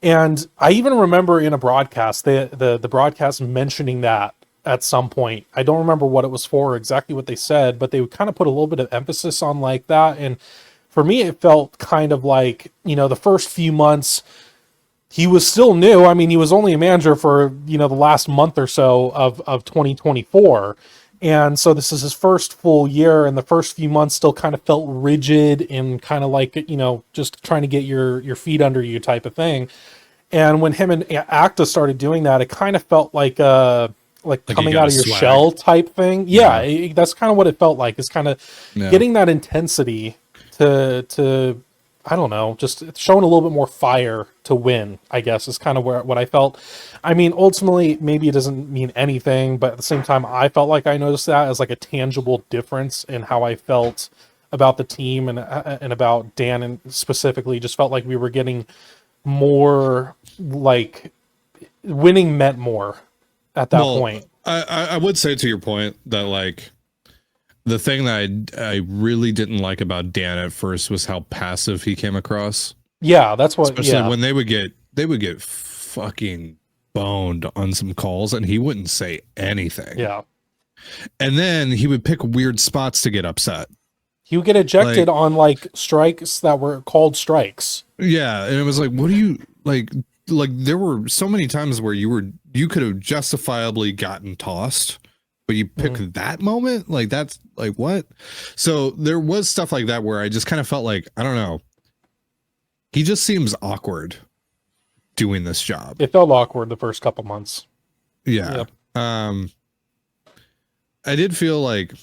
And I even remember in a broadcast, the broadcast mentioning that at some point. I don't remember what it was for or exactly what they said, but they would kind of put a little bit of emphasis on like that. And for me, it felt kind of like, the first few months, he was still new. I mean, he was only a manager for, the last month or so of 2024. And so this is his first full year, and the first few months still kind of felt rigid and kind of like, just trying to get your feet under you type of thing. And when him and Acta started doing that, it kind of felt like coming out of your shell type thing. That's kind of what it felt like. It's kind of getting that intensity to I don't know, just showing a little bit more fire to win, I guess, is kind of what I felt. I mean, ultimately, maybe it doesn't mean anything, but at the same time, I felt like I noticed that as like a tangible difference in how I felt about the team and about Dan, and specifically just felt like we were getting more, like winning meant more at that point. I would say to your point that like the thing that I really didn't like about Dan at first was how passive he came across. Yeah, that's what. Especially when they would get fucking boned on some calls, and he wouldn't say anything. Yeah, and then he would pick weird spots to get upset. He would get ejected on like strikes that were called strikes. Yeah, and it was like, what do you like? Like there were so many times where you could have justifiably gotten tossed, but you pick that moment, like that's like what? So there was stuff like that where I just kind of felt like, I don't know, he just seems awkward doing this job. It felt awkward the first couple months. Yeah. Yep. I did feel like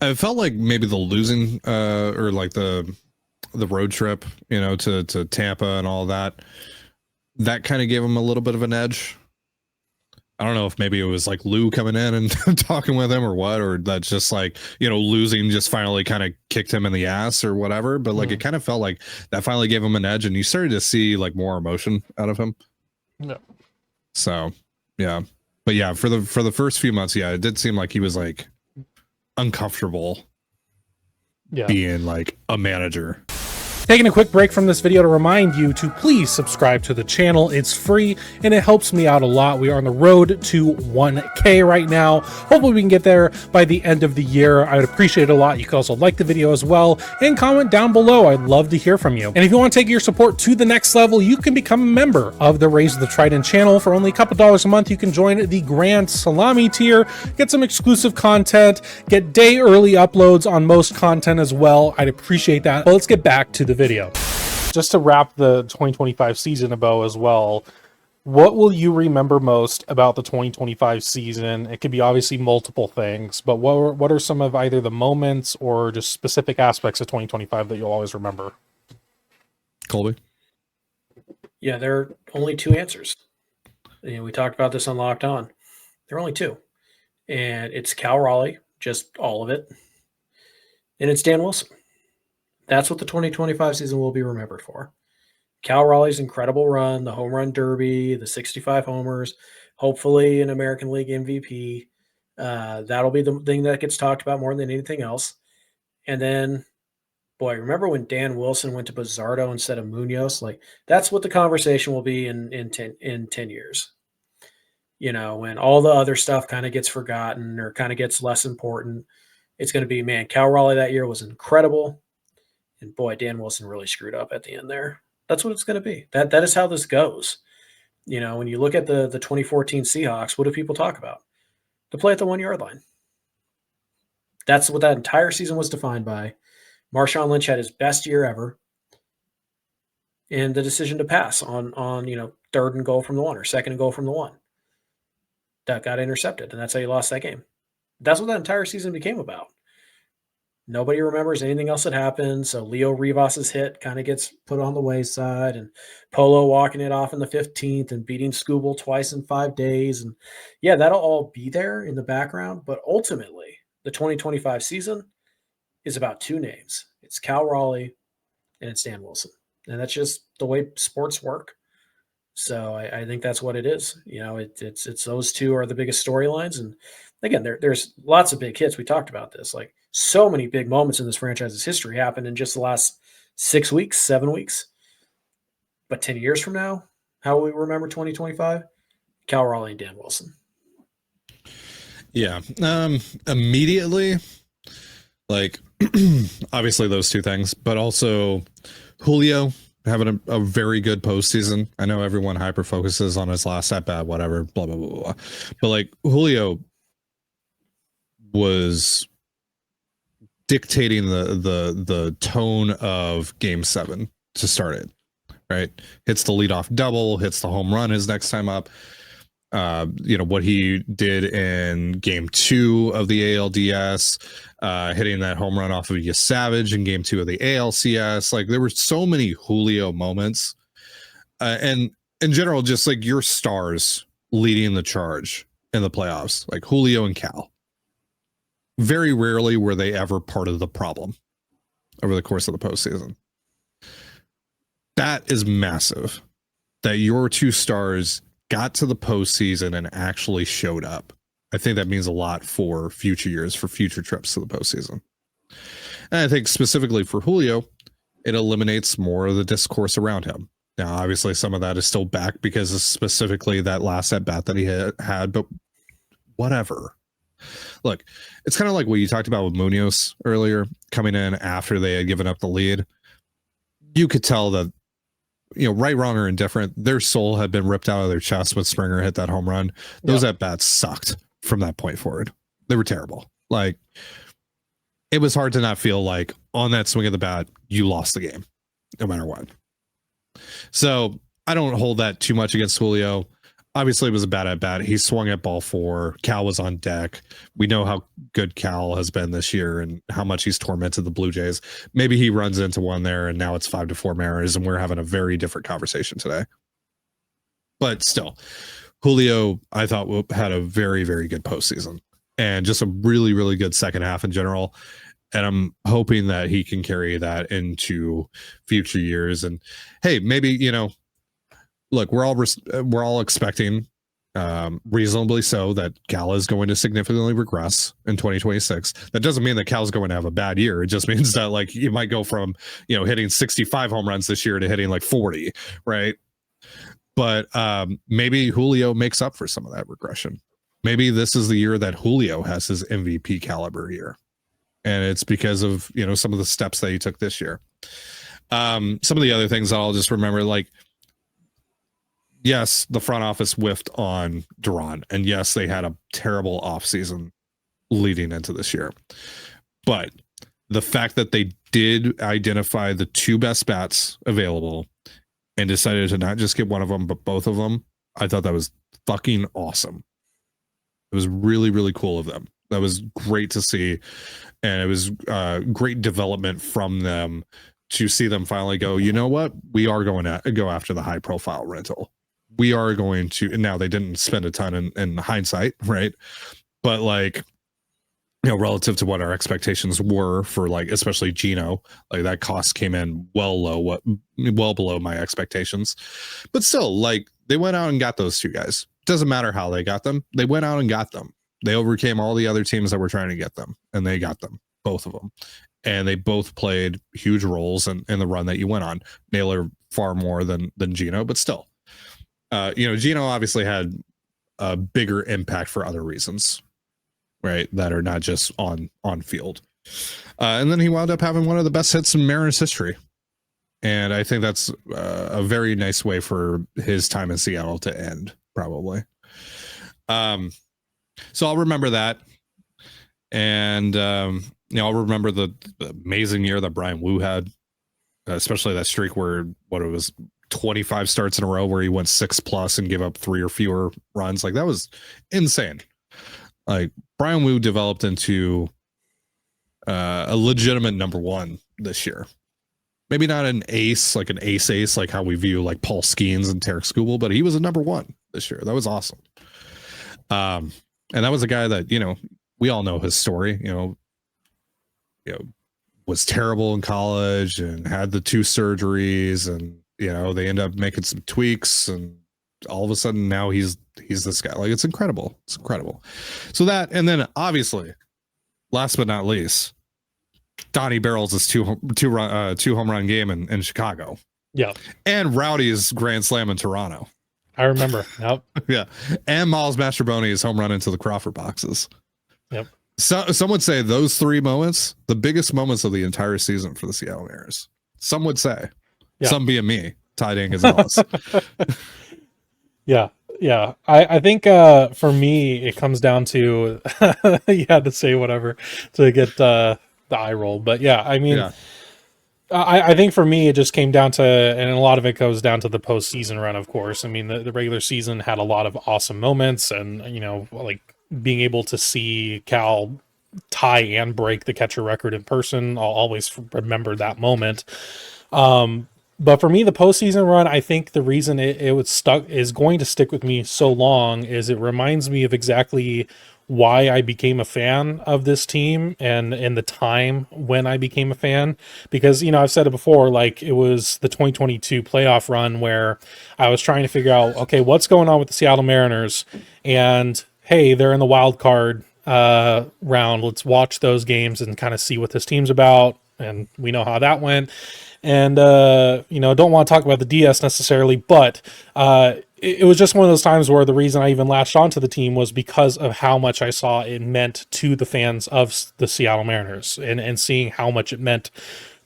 I felt like maybe the losing or like the road trip, you know, to Tampa and all that kind of gave him a little bit of an edge. I don't know if maybe it was like Lou coming in and talking with him or what, or that's just like, you know, losing just finally kind of kicked him in the ass or whatever. But like, it kind of felt like that finally gave him an edge, and you started to see like more emotion out of him. Yeah. So, yeah. But yeah, for the first few months, yeah, it did seem like he was like uncomfortable being like a manager. Taking a quick break from this video to remind you to please subscribe to the channel. It's free and it helps me out a lot. We are on the road to 1K right now. Hopefully we can get there by the end of the year. I would appreciate it a lot. You can also like the video as well and comment down below. I'd love to hear from you. And if you want to take your support to the next level, you can become a member of the Raise the Trident channel. For only a couple dollars a month, you can join the Grand Salami tier, get some exclusive content, get day early uploads on most content as well. I'd appreciate that. But let's get back to the video. Just to wrap the 2025 season a bow as well, what will you remember most about the 2025 season? It could be obviously multiple things, but what are some of either the moments or just specific aspects of 2025 that you'll always remember? Colby? Yeah, there are only two answers. You know, we talked about this on Locked On. There are only two. And it's Cal Raleigh, just all of it. And it's Dan Wilson. That's what the 2025 season will be remembered for. Cal Raleigh's incredible run, the home run derby, the 65 homers, hopefully an American League MVP. That'll be the thing that gets talked about more than anything else. And then, boy, remember when Dan Wilson went to Bizardo instead of Munoz? Like, that's what the conversation will be in 10 years. You know, when all the other stuff kind of gets forgotten or kind of gets less important, it's going to be, man, Cal Raleigh that year was incredible. And boy, Dan Wilson really screwed up at the end there. That's what it's going to be. That is how this goes. You know, when you look at the 2014 Seahawks, what do people talk about? To play at the 1 yard line. That's what that entire season was defined by. Marshawn Lynch had his best year ever. And the decision to pass on you know, 3rd and goal from the 1 or 2nd and goal from the 1. That got intercepted, and that's how you lost that game. That's what that entire season became about. Nobody remembers anything else that happened. So Leo Rivas's hit kind of gets put on the wayside, and Polo walking it off in the 15th and beating Scooble twice in 5 days. And yeah, that'll all be there in the background. But ultimately, the 2025 season is about two names. It's Cal Raleigh and it's Dan Wilson. And that's just the way sports work. So I think that's what it is. You know, it's those two are the biggest storylines. And again, there's lots of big hits. We talked about this. Like, so many big moments in this franchise's history happened in just the last 6 weeks, 7 weeks. But 10 years from now, how will we remember 2025? Cal Raleigh and Dan Wilson. Yeah. Immediately, like, obviously those two things, but also Julio having a very good postseason. I know everyone hyper focuses on his last at bat, whatever, blah, blah, blah, blah. But like Julio was dictating the tone of Game 7 to start it, right? Hits the leadoff double, hits the home run his next time up. What he did in game 2 of the ALDS, hitting that home run off of Savage in game 2 of the ALCS. Like, there were so many Julio moments, and in general, just like your stars leading the charge in the playoffs, like Julio and Cal. Very rarely were they ever part of the problem over the course of the postseason. That is massive. That your two stars got to the postseason and actually showed up. I think that means a lot for future years, for future trips to the postseason. And I think specifically for Julio, it eliminates more of the discourse around him. Now, obviously, some of that is still back because of specifically that last at bat that he had, but whatever. Look, it's kind of like what you talked about with Munoz earlier, coming in after they had given up the lead. You could tell that, right, wrong, or indifferent, their soul had been ripped out of their chest when Springer hit that home run. Those at bats sucked from that point forward. They were terrible. Like, it was hard to not feel like on that swing of the bat, you lost the game, no matter what. So I don't hold that too much against Julio. Obviously, it was a bad at bat. He swung at ball 4. Cal was on deck. We know how good Cal has been this year and how much he's tormented the Blue Jays. Maybe he runs into one there, and now it's 5-4 Mariners, and we're having a very different conversation today. But still, Julio, I thought, had a very, very good postseason and just a really, really good second half in general. And I'm hoping that he can carry that into future years. And hey, maybe, look, we're all expecting, reasonably so, that Cal is going to significantly regress in 2026. That doesn't mean that Cal's going to have a bad year. It just means that, like, you might go from, hitting 65 home runs this year to hitting like 40, right? But maybe Julio makes up for some of that regression. Maybe this is the year that Julio has his MVP caliber year. And it's because of, some of the steps that he took this year. Some of the other things that I'll just remember, like, yes, the front office whiffed on Duran, and yes, they had a terrible offseason leading into this year. But the fact that they did identify the 2 best bats available and decided to not just get one of them, but both of them, I thought that was fucking awesome. It was really, really cool of them. That was great to see. And it was great development from them to see them finally go, you know what? We are going to go after the high profile rental. We are going to, and now they didn't spend a ton in hindsight, right? But like, relative to what our expectations were for, like, especially Gino, like, that cost came in well below my expectations. But still, like, they went out and got those 2 guys. Doesn't matter how they got them. They went out and got them. They overcame all the other teams that were trying to get them, and they got them, both of them. And they both played huge roles in the run that you went on. Naylor far more than Gino, but still. Gino obviously had a bigger impact for other reasons, right? That are not just on field. And then he wound up having one of the best hits in Mariners history. And I think that's a very nice way for his time in Seattle to end, probably. So I'll remember that. And, I'll remember the amazing year that Brian Wu had, especially that streak where it was 25 starts in a row where he went 6+ and gave up 3 or fewer runs. Like, that was insane. Like, Brian Wu developed into a legitimate number 1 this year. Maybe not an ace, like an ace, like how we view like Paul Skeens and Tarek Skubal, but he was a number 1 this year. That was awesome. And that was a guy that, we all know his story, was terrible in college and had the 2 surgeries, and, they end up making some tweaks, and all of a sudden now he's this guy. Like, it's incredible. It's incredible. So that, and then obviously, last but not least, Donnie Barrels' two home run game in Chicago. Yeah. And Rowdy's grand slam in Toronto. I remember. Yep. Yeah. And Miles Mastrobuoni's home run into the Crawford boxes. Yep. So some would say those 3 moments, the biggest moments of the entire season for the Seattle Mariners. Some would say. Yeah. Some being me, Ty and Gonzalez. Yeah. Yeah. I think for me, it comes down to you had to say whatever to get the eye roll. But yeah, I mean, I think for me, it just came down to, and a lot of it goes down to the postseason run, of course. I mean, the regular season had a lot of awesome moments, and, like being able to see Cal tie and break the catcher record in person, I'll always remember that moment. But for me, the postseason run, I think the reason it was stuck is going to stick with me so long is it reminds me of exactly why I became a fan of this team and the time when I became a fan. Because, I've said it before, like it was the 2022 playoff run where I was trying to figure out, okay, what's going on with the Seattle Mariners? And hey, they're in the wild card round. Let's watch those games and kind of see what this team's about. And we know how that went. And don't want to talk about the DS necessarily, but it was just one of those times where the reason I even latched onto the team was because of how much I saw it meant to the fans of the Seattle Mariners, and seeing how much it meant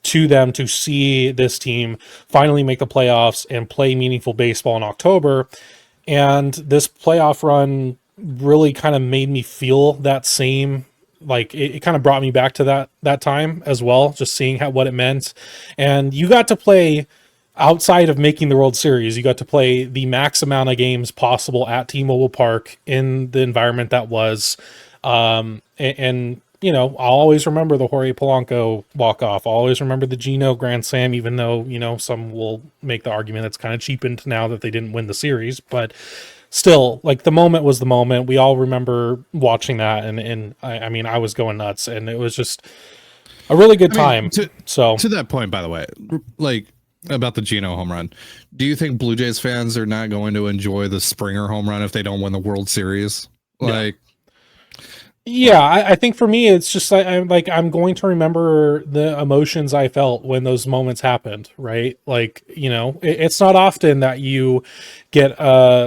to them to see this team finally make the playoffs and play meaningful baseball in October. And this playoff run really kind of made me feel that same, like it kind of brought me back to that time as well, just seeing what it meant. And you got to play outside of making the World Series, you got to play the max amount of games possible at T-Mobile Park in the environment that was. And I'll always remember the Jorge Polanco walk-off. I'll always remember the Geno Grand Slam, even though, some will make the argument it's kind of cheapened now that they didn't win the series. But still, like, the moment was the moment. We all remember watching that, and I mean, I was going nuts, and it was just a really good time. To that point, by the way, like about the Geno home run, do you think Blue Jays fans are not going to enjoy the Springer home run if they don't win the World Series? Like, yeah, I think for me, it's just I'm going to remember the emotions I felt when those moments happened, right? Like, it's not often that you get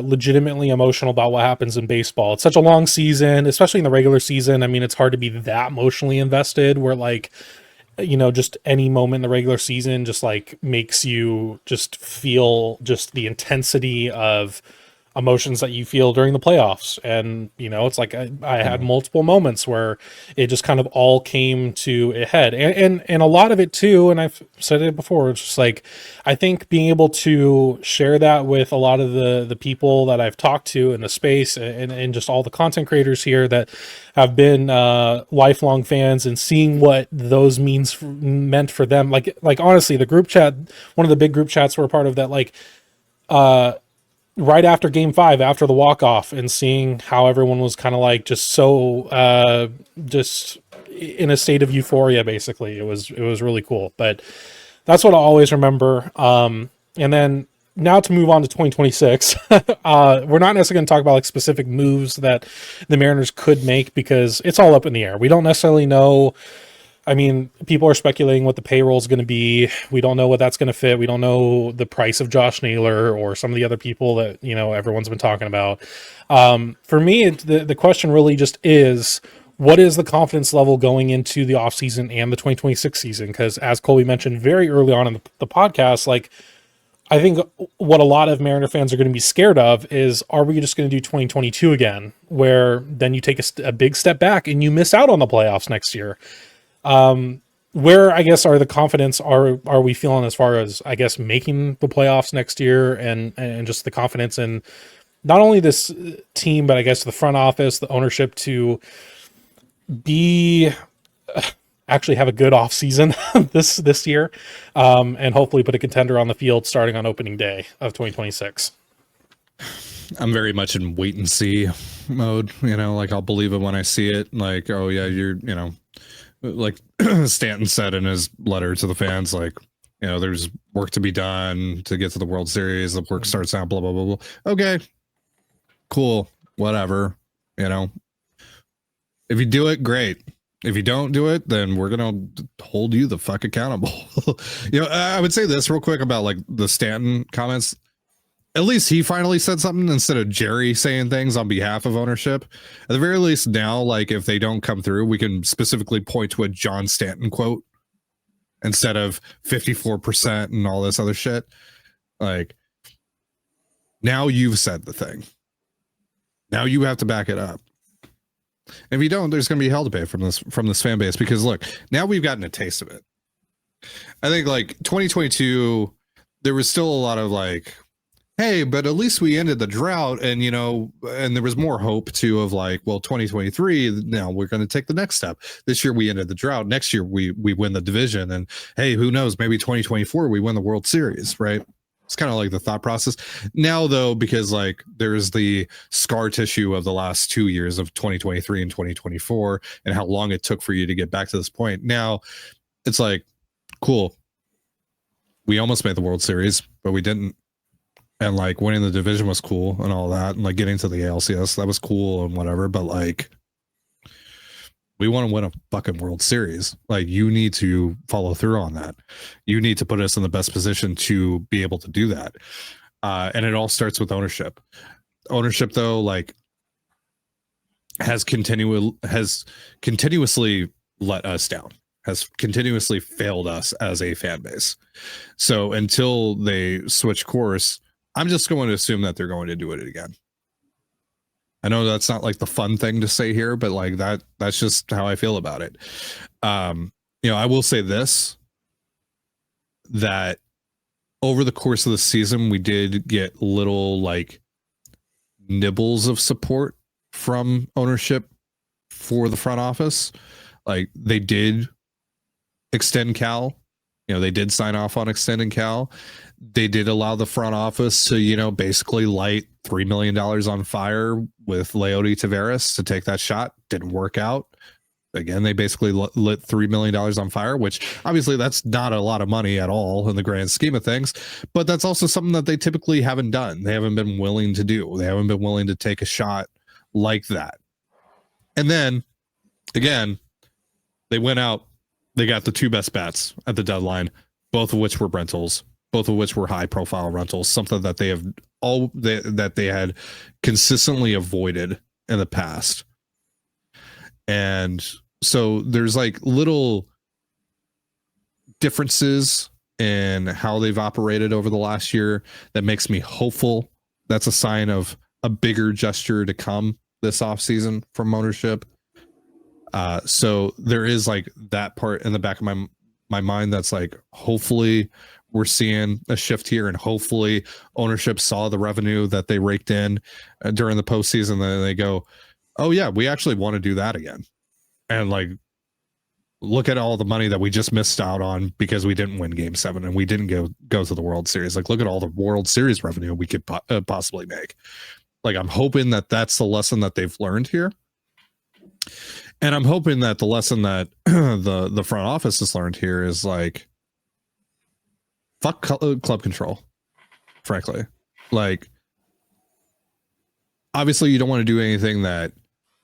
legitimately emotional about what happens in baseball. It's such a long season, especially in the regular season. I mean, it's hard to be that emotionally invested where, like, just any moment in the regular season just like makes you just feel just the intensity of emotions that you feel during the playoffs. And it's like I had multiple moments where it just kind of all came to a head, and a lot of it too, and I've said it before, it's just like I think being able to share that with a lot of the people that I've talked to in the space, and just all the content creators here that have been lifelong fans, and seeing what those meant for them, like honestly, the group chat, one of the big group chats we're a part of, that like right after game 5, after the walk-off, and seeing how everyone was kind of like just so just in a state of euphoria, basically. It was really cool. But that's what I always remember. And then now to move on to 2026, we're not necessarily going to talk about like specific moves that the Mariners could make, because it's all up in the air. We don't necessarily know. I mean, people are speculating what the payroll is going to be. We don't know what that's going to fit. We don't know the price of Josh Naylor or some of the other people that, everyone's been talking about. For me, the question really just is, what is the confidence level going into the offseason and the 2026 season? Because as Colby mentioned very early on in the podcast, like, I think what a lot of Mariner fans are going to be scared of is, are we just going to do 2022 again, where then you take a big step back and you miss out on the playoffs next year? Where, I guess, are the confidence are we feeling as far as, I guess, making the playoffs next year, and just the confidence in not only this team, but I guess the front office, the ownership, to be actually have a good off season this year, and hopefully put a contender on the field starting on opening day of 2026. I'm very much in wait and see mode, like I'll believe it when I see it. Like, oh yeah, you're, like Stanton said in his letter to the fans, like, there's work to be done to get to the World Series. The work starts out, blah, blah, blah, blah. Okay, cool, whatever. If you do it, great. If you don't do it, then we're going to hold you the fuck accountable. I would say this real quick about like the Stanton comments. At least he finally said something instead of Jerry saying things on behalf of ownership. At the very least now, like, if they don't come through, we can specifically point to a John Stanton quote instead of 54% and all this other shit. Like, now you've said the thing. Now you have to back it up. If you don't, there's going to be hell to pay from this fan base, because look, now we've gotten a taste of it. I think like 2022, there was still a lot of like, hey, but at least we ended the drought, and and there was more hope too of like, well, 2023, now we're going to take the next step. This year we ended the drought. Next year we win the division, and hey, who knows? Maybe 2024 we win the World Series, right? It's kind of like the thought process now, though, because like there's the scar tissue of the last 2 years of 2023 and 2024, and how long it took for you to get back to this point. Now it's like, cool, we almost made the World Series, but we didn't. And like winning the division was cool and all that, and like getting to the ALCS, that was cool and whatever. But like, we want to win a fucking World Series. Like, you need to follow through on that. You need to put us in the best position to be able to do that. And it all starts with ownership. Ownership, though, like has continuously let us down, has continuously failed us as a fan base. So until they switch course, I'm just going to assume that they're going to do it again. I know that's not like the fun thing to say here, but like that's just how I feel about it. I will say this, that over the course of the season, we did get little like nibbles of support from ownership for the front office. Like, they did extend Cal. They did sign off on extending Cal. They did allow the front office to, basically light $3 million on fire with Leody Taveras to take that shot. Didn't work out. Again, they basically lit $3 million on fire, which obviously that's not a lot of money at all in the grand scheme of things. But that's also something that they typically haven't done. They haven't been willing to do. They haven't been willing to take a shot like that. And then, again, they went out. They got the two best bats at the deadline, both of which were rentals, both of which were high-profile rentals, something that they had consistently avoided in the past. And so there's like little differences in how they've operated over the last year that makes me hopeful. That's a sign of a bigger gesture to come this offseason from ownership. So there is like that part in the back of my mind that's like, hopefully we're seeing a shift here, and hopefully ownership saw the revenue that they raked in during the postseason, and they go, oh yeah, we actually want to do that again. And like, look at all the money that we just missed out on because we didn't win Game 7 and we didn't go to the World Series. Like, look at all the World Series revenue we could possibly make. Like, I'm hoping that that's the lesson that they've learned here. And I'm hoping that the lesson that the front office has learned here is like, fuck club control, frankly. Like, obviously you don't want to do anything that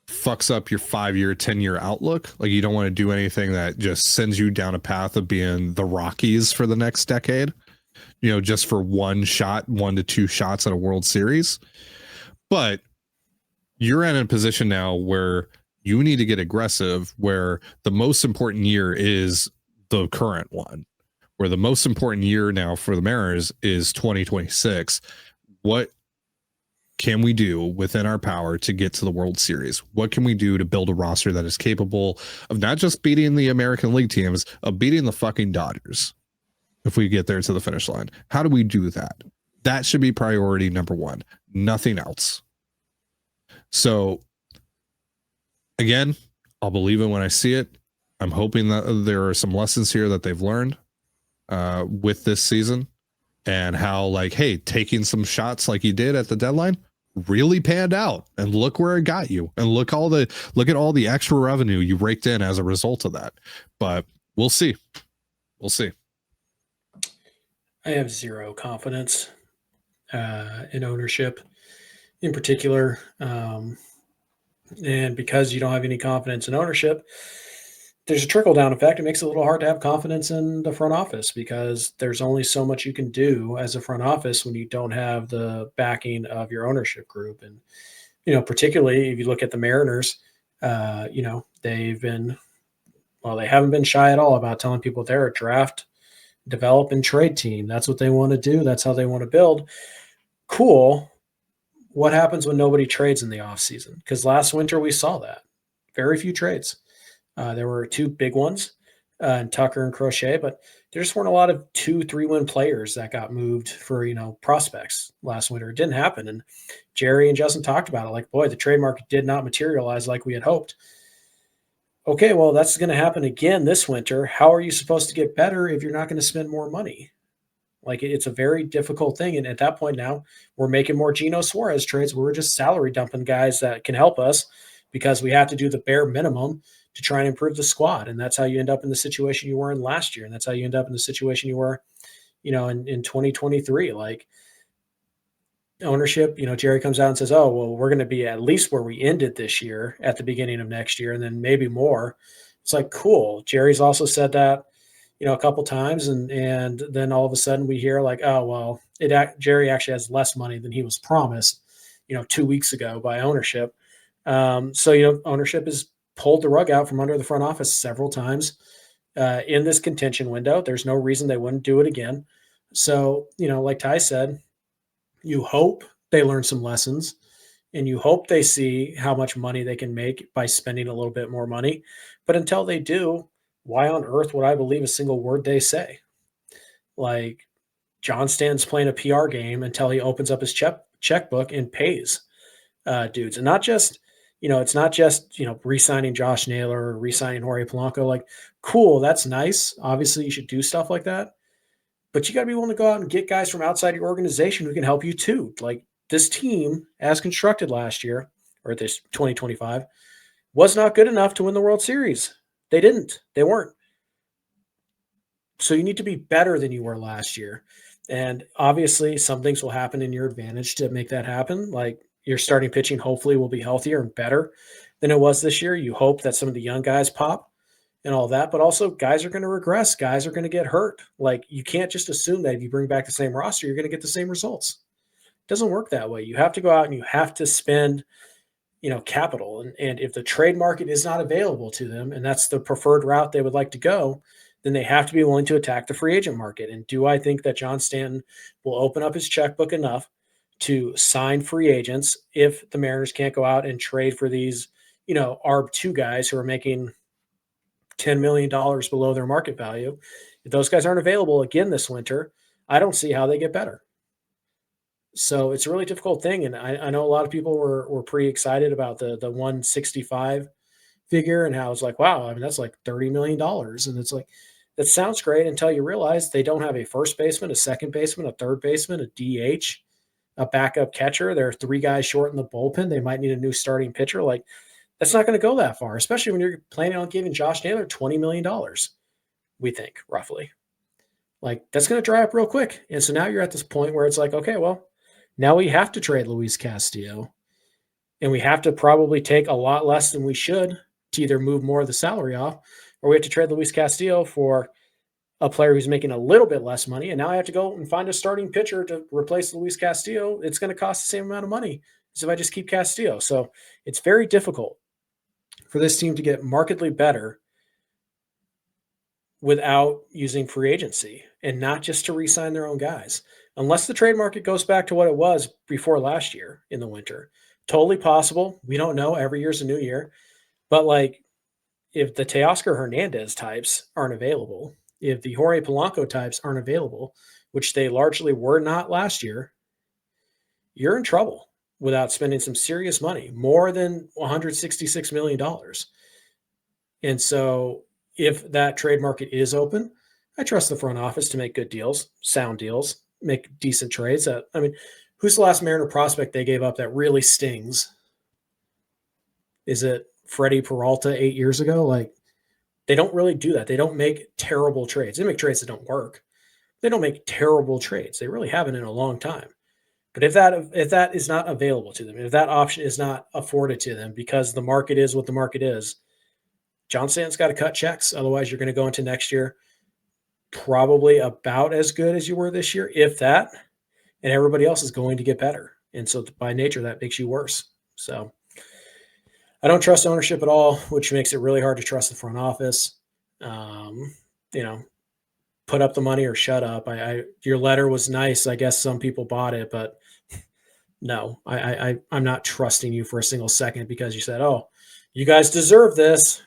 fucks up your 5-year, 10-year outlook. Like, you don't want to do anything that just sends you down a path of being the Rockies for the next decade, just for 1 to 2 shots at a World Series. But you're in a position now where you need to get aggressive, where the most important year is the current one, where the most important year now for the Mariners is 2026. What can we do within our power to get to the World Series? What can we do to build a roster that is capable of not just beating the American League teams, of beating the fucking Dodgers if we get there to the finish line? How do we do that? That should be priority number 1, nothing else. So, again, I'll believe it when I see it. I'm hoping that there are some lessons here that they've learned with this season, and how, like, hey, taking some shots like you did at the deadline really panned out, and look where it got you, and look at all the extra revenue you raked in as a result of that. But we'll see. I have zero confidence in ownership in particular. And because you don't have any confidence in ownership, there's a trickle down effect. It makes it a little hard to have confidence in the front office, because there's only so much you can do as a front office when you don't have the backing of your ownership group. And, particularly if you look at the Mariners, they haven't been shy at all about telling people they're a draft, develop, and trade team. That's what they want to do. That's how they want to build. Cool. What happens when nobody trades in the offseason? Because last winter we saw that. Very few trades. There were 2 big ones. and Tucker and Crochet, but there just weren't a lot of 2-3 win players that got moved for, prospects last winter. It didn't happen. And Jerry and Justin talked about it. Like, boy, the trade market did not materialize like we had hoped. Okay, well, that's going to happen again this winter. How are you supposed to get better if you're not going to spend more money? Like, it's a very difficult thing. And at that point now, we're making more Geno Suarez trades. We're just salary dumping guys that can help us because we have to do the bare minimum to try and improve the squad. And that's how you end up in the situation you were in last year. And that's how you end up in the situation you were, in 2023. Like, ownership, Jerry comes out and says, oh, well, we're going to be at least where we ended this year at the beginning of next year, and then maybe more. It's like, cool. Jerry's also said that, a couple times. And then all of a sudden we hear like, oh, well, Jerry actually has less money than he was promised, 2 weeks ago by ownership. So, ownership has pulled the rug out from under the front office several times in this contention window. There's no reason they wouldn't do it again. So, like Ty said, you hope they learn some lessons and you hope they see how much money they can make by spending a little bit more money. But until they do, why on earth would I believe a single word they say? Like, John Stanton's playing a PR game until he opens up his checkbook and pays dudes. And not just, it's not just, re-signing Josh Naylor or re-signing Jorge Polanco. Like, cool, that's nice. Obviously, you should do stuff like that. But you got to be willing to go out and get guys from outside your organization who can help you too. Like, this team, as constructed last year, or this 2025, was not good enough to win the World Series. They didn't. They weren't. So you need to be better than you were last year. And obviously, some things will happen in your advantage to make that happen. Like, your starting pitching hopefully will be healthier and better than it was this year. You hope that some of the young guys pop and all that, but also guys are going to regress. Guys are going to get hurt. Like, you can't just assume that if you bring back the same roster, you're going to get the same results. It doesn't work that way. You have to go out and you have to spend, capital. And if the trade market is not available to them, and that's the preferred route they would like to go, then they have to be willing to attack the free agent market. And do I think that John Stanton will open up his checkbook enough to sign free agents if the Mariners can't go out and trade for these, ARB 2 guys who are making $10 million below their market value? If those guys aren't available again this winter, I don't see how they get better. So it's a really difficult thing. And I know a lot of people were pretty excited about the 165 figure and how it's like, wow, I mean, that's like $30 million. And it's like, that sounds great until you realize they don't have a first baseman, a second baseman, a third baseman, a DH, a backup catcher. There are 3 guys short in the bullpen. They might need a new starting pitcher. Like, that's not going to go that far, especially when you're planning on giving Josh Naylor $20 million, we think, roughly. Like, that's going to dry up real quick. And so now you're at this point where it's like, okay, well, now we have to trade Luis Castillo, and we have to probably take a lot less than we should to either move more of the salary off, or we have to trade Luis Castillo for a player who's making a little bit less money. And now I have to go and find a starting pitcher to replace Luis Castillo. It's going to cost the same amount of money as if I just keep Castillo. So it's very difficult for this team to get markedly better without using free agency, and not just to re-sign their own guys. Unless the trade market goes back to what it was before last year in the winter. Totally possible. We don't know. Every year's a new year. But like, if the Teoscar Hernandez types aren't available, if the Jorge Polanco types aren't available, which they largely were not last year, you're in trouble without spending some serious money, more than $166 million. And so if that trade market is open, I trust the front office to make good deals, sound deals, make decent trades. I mean, who's the last Mariner prospect they gave up that really stings? Is it Freddie Peralta 8 years ago? Like, they don't really do that. They don't make terrible trades. They make trades that don't work. They don't make terrible trades. They really haven't in a long time. But if that is not available to them, if that option is not afforded to them because the market is what the market is, John Stanton's got to cut checks. Otherwise, you're going to go into next year probably about as good as you were this year, if that, and everybody else is going to get better. And so by nature, that makes you worse. So I don't trust ownership at all, which makes it really hard to trust the front office. Put up the money or shut up. Your letter was nice. I guess some people bought it, but no, I'm not trusting you for a single second because you said, oh, you guys deserve this.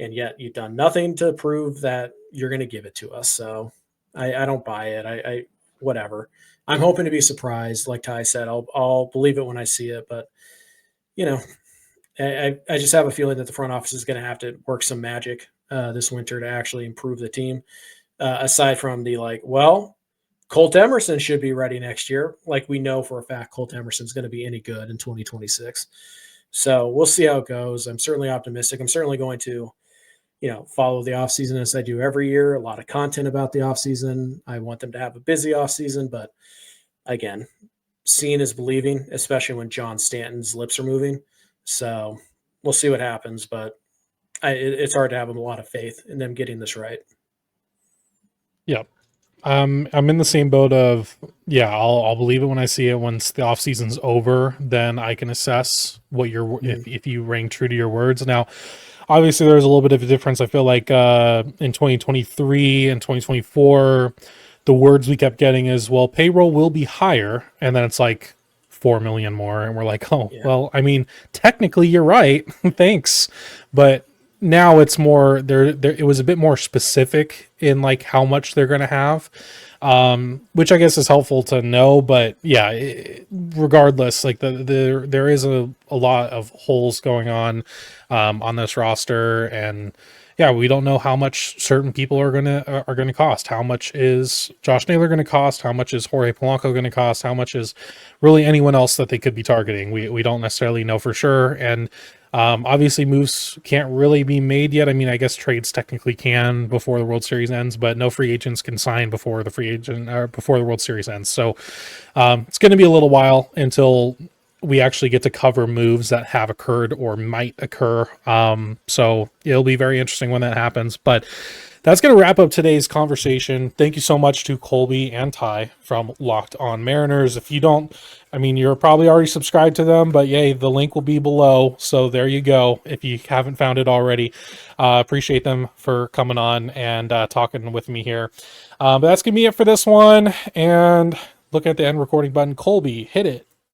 and yet you've done nothing to prove that you're going to give it to us. So I don't buy it. I whatever. I'm hoping to be surprised. Like Ty said, I'll believe it when I see it. But you know, I just have a feeling that the front office is going to have to work some magic this winter to actually improve the team. Aside from the like, well, Colt Emerson should be ready next year. Like we know for a fact, Colt Emerson's going to be any good in 2026. So we'll see how it goes. I'm certainly optimistic. I'm certainly going to, follow the offseason as I do every year. A lot of content about the offseason. I want them to have a busy offseason, but again, seeing is believing, especially when John Stanton's lips are moving. So we'll see what happens, but it's hard to have a lot of faith in them getting this right. Yep. I'm in the same boat of, I'll believe it when I see it. Once the off season's over, then I can assess what if you rang true to your words. Now, obviously there's a little bit of a difference. I feel like in 2023 and 2024, the words we kept getting is, well, payroll will be higher. And then it's like 4 million more. And we're like, well, I mean, technically you're right. Thanks. But now it's more there. It was a bit more specific in like how much they're going to have, which I guess is helpful to know. But regardless, like there is a lot of holes going on this roster, and we don't know how much certain people are gonna cost. How much is Josh Naylor going to cost? How much is Jorge Polanco going to cost? How much is really anyone else that they could be targeting? We don't necessarily know for sure, and obviously moves can't really be made yet. I mean, I guess trades technically can before the World Series ends, but no free agents can sign before the World Series ends. So it's going to be a little while until we actually get to cover moves that have occurred or might occur. So it'll be very interesting when that happens. But that's going to wrap up today's conversation. Thank you so much to Colby and Ty from Locked On Mariners. If you don't, I mean, you're probably already subscribed to them, but the link will be below. So there you go. If you haven't found it already, appreciate them for coming on and talking with me here. But that's going to be it for this one. And look at the end recording button. Colby, hit it.